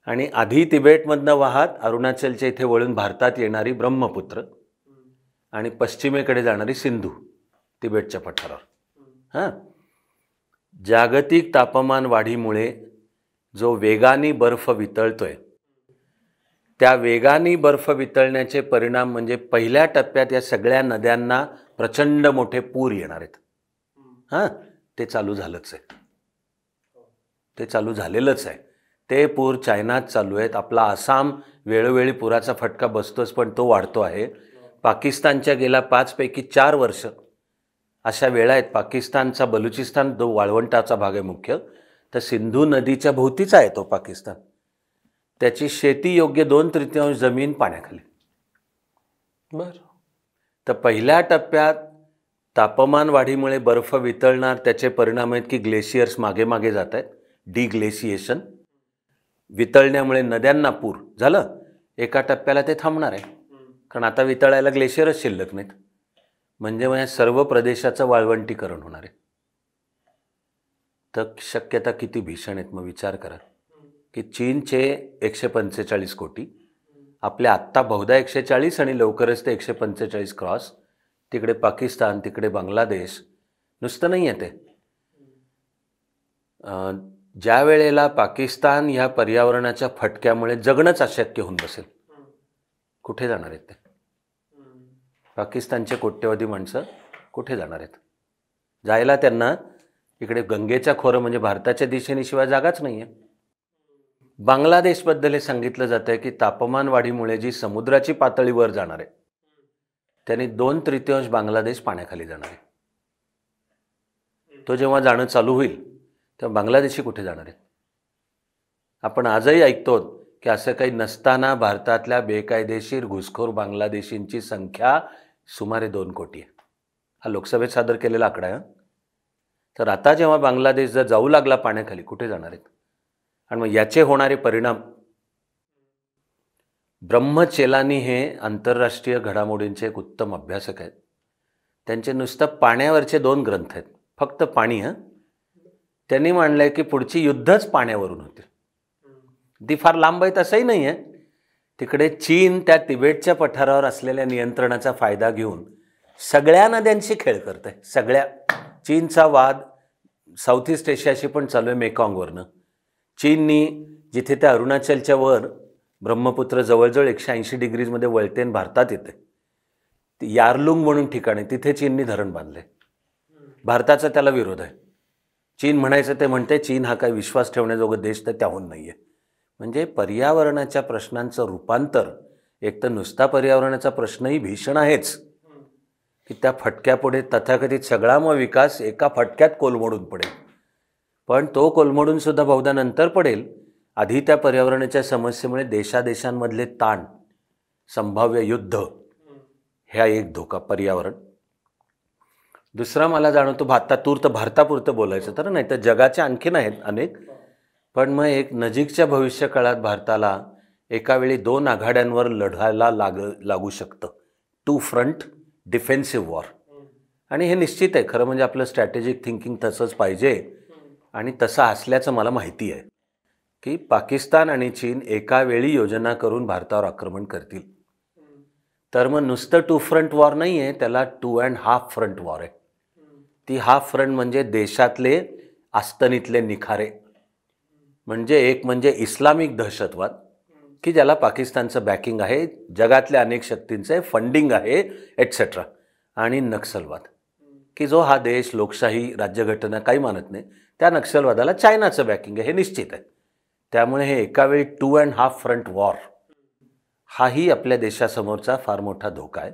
आणि आधी तिबेटमधनं वाहत अरुणाचलच्या इथे वळून भारतात येणारी ब्रह्मपुत्र आणि पश्चिमेकडे जाणारी सिंधू तिबेटच्या पठारावर. हां, जागतिक तापमान वाढीमुळे जो वेगाने बर्फ वितळतोय, त्या वेगाने बर्फ वितळण्याचे परिणाम म्हणजे पहिल्या टप्प्यात या सगळ्या नद्यांना प्रचंड मोठे पूर येणार आहेत. हां, ते चालू झालंच आहे, ते चालू झालेलंच आहे. ते पूर चायनात चालू आहेत. आपला आसाम वेळोवेळी पुराचा फटका बसतोच, पण तो वाढतो आहे. पाकिस्तानच्या गेल्या 5 पैकी 4 वर्ष अशा वेळा आहेत. पाकिस्तानचा बलुचिस्तान जो वाळवंटाचा भाग आहे मुख्य, तर सिंधू नदीच्या भोवतीचा आहे तो पाकिस्तान. त्याची शेती योग्य 2/3 जमीन पाण्याखाली. बरं. तर पहिल्या टप्प्यात तापमान वाढीमुळे बर्फ वितळणार, त्याचे परिणाम आहेत की ग्लेशियर्स मागे मागे जात आहेत. डिग्लेशिएशन, वितळण्यामुळे नद्यांना पूर झालं. एका टप्प्याला ते थांबणार आहे, कारण आता वितळायला ग्लेशियरच शिल्लक नाहीत. म्हणजे सर्व प्रदेशाचं वाळवंटीकरण होणार आहे. तर शक्यता किती भीषण आहेत. मग विचार करा की चीनचे 145 कोटी, आपल्या आत्ता बहुधा 140 आणि लवकरच ते 145 क्रॉस. तिकडे पाकिस्तान, तिकडे बांगलादेश. नुसतं नाही आहे ते. ज्या वेळेला पाकिस्तान ह्या पर्यावरणाच्या फटक्यामुळे जगणंच अशक्य होऊन बसेल, कुठे जाणार आहेत ते? पाकिस्तानचे कोट्यवधी माणसं कुठे जाणार आहेत? जायला त्यांना इकडे गंगेच्या खोरं म्हणजे भारताच्या दिशेने शिवाय जागाच नाही आहे. बांगलादेशबद्दल हे सांगितलं जातं आहे की तापमान वाढीमुळे जी समुद्राची पातळी वर जाणार आहे, त्याने 2/3 बांगलादेश पाण्याखाली जाणार आहे. तो जेव्हा जाणं चालू होईल तेव्हा बांगलादेशी कुठे जाणार आहेत? आपण आजही ऐकतो की असं काही नसताना भारतातल्या बेकायदेशीर घुसखोर बांगलादेशींची संख्या सुमारे 2 कोटी आहे. हा लोकसभेत सादर केलेला आकडा आहे. तर आता जेव्हा बांगलादेश जर जाऊ लागला पाण्याखाली, कुठे जाणार आहेत? आणि मग याचे होणारे परिणाम. ब्रह्मचेलानी हे आंतरराष्ट्रीय घडामोडींचे एक उत्तम अभ्यासक आहेत. त्यांचे नुसतं पाण्यावरचे 2 ग्रंथ आहेत, फक्त पाणी. त्यांनी मांडलंय की पुढची युद्धच पाण्यावरून होतील. ती फार लांब आहेत असंही नाही आहे. तिकडे चीन त्या तिबेटच्या पठारावर असलेल्या नियंत्रणाचा फायदा घेऊन सगळ्या नद्यांशी खेळ करत आहे. सगळ्या. चीनचा वाद साऊथ ईस्ट एशियाशी पण चालू आहे मेकॉंगवरनं. चीननी जिथे त्या अरुणाचलच्या वर ब्रह्मपुत्र जवळजवळ 180 डिग्रीजमध्ये वळते आणि भारतात येते, यारलुंग म्हणून ठिकाणी, तिथे चीननी धरण बांधले. भारताचा त्याला विरोध आहे. चीन म्हणायचं ते म्हणते चीन हा काही विश्वास ठेवण्याजोगा देश तर त्याहून नाही आहे. म्हणजे पर्यावरणाच्या प्रश्नांचं रूपांतर, एक तर नुसता पर्यावरणाचा प्रश्नही भीषण आहेच की त्या फटक्यापुढे तथाकथित सगळा मग विकास एका फटक्यात कोलमडून पडेल. पण तो कोलमडून सुद्धा बहुधा नंतर पडेल. आधी त्या पर्यावरणाच्या समस्येमुळे देशादेशांमधले ताण, संभाव्य युद्ध, ह्या एक धोका पर्यावरण. दुसरा मला जाणवतो, भारतापुरतं बोलायचं तर नाही तर जगाच्या आणखीन आहेत अनेक. पण मग एक नजीकच्या भविष्य काळात भारताला एकावेळी 2 आघाड्यांवर लढायला लागू शकतं. 2 फ्रंट डिफेन्सिव्ह वॉर. आणि हे निश्चित आहे. खरं म्हणजे आपलं स्ट्रॅटेजिक थिंकिंग तसंच पाहिजे. आणि तसं असल्याचं मला माहिती आहे की पाकिस्तान आणि चीन एकावेळी योजना करून भारतावर आक्रमण करतील. तर मग नुसतं 2 फ्रंट वॉर नाही आहे, त्याला 2.5 फ्रंट वॉर आहे. ती हाफ फ्रंट म्हणजे देशातले आस्तनीतले निखारे. म्हणजे एक म्हणजे इस्लामिक दहशतवाद की ज्याला पाकिस्तानचं बॅकिंग आहे, जगातल्या अनेक शक्तींचं फंडिंग आहे एटसेट्रा. आणि नक्षलवाद की जो हा देश लोकशाही राज्यघटना काही मानत नाही, त्या नक्षलवादाला चायनाचं बॅकिंग आहे, हे निश्चित आहे. त्यामुळे हे एकावेळी 2.5 फ्रंट वॉर हाही आपल्या देशासमोरचा फार मोठा धोका आहे.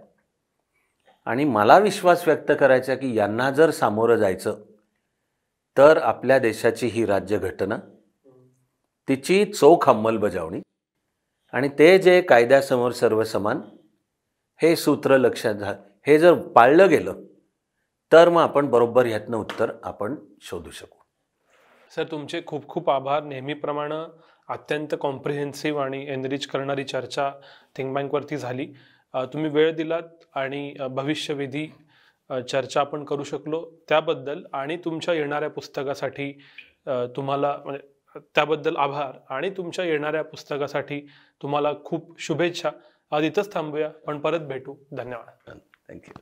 आणि मला विश्वास व्यक्त करायचा की यांना जर सामोरं जायचं तर आपल्या देशाची ही राज्यघटना, तिची चोख अंमलबजावणी आणि ते जे कायद्यासमोर सर्व समान हे सूत्र लक्षात हे जर पाळलं गेलं तर मग आपण बरोबर ह्यातनं उत्तर आपण शोधू शकू. सर, तुमचे खूप खूप आभार. नेहमीप्रमाणे अत्यंत कॉम्प्रिहेन्सिव्ह आणि एनरिच करणारी चर्चा थिंक बँकवरती झाली. तुम्ही वेळ दिलात आणि भविष्यवेधी चर्चा आपण करू शकलो त्याबद्दल आणि तुमच्या येणाऱ्या पुस्तकासाठी तुम्हाला म्हणजे त्याबद्दल आभार आणि तुमच्या येणाऱ्या पुस्तकासाठी तुम्हाला खूप शुभेच्छा. आज इथंच थांबूया, पण परत भेटू. धन्यवाद. थँक्यू.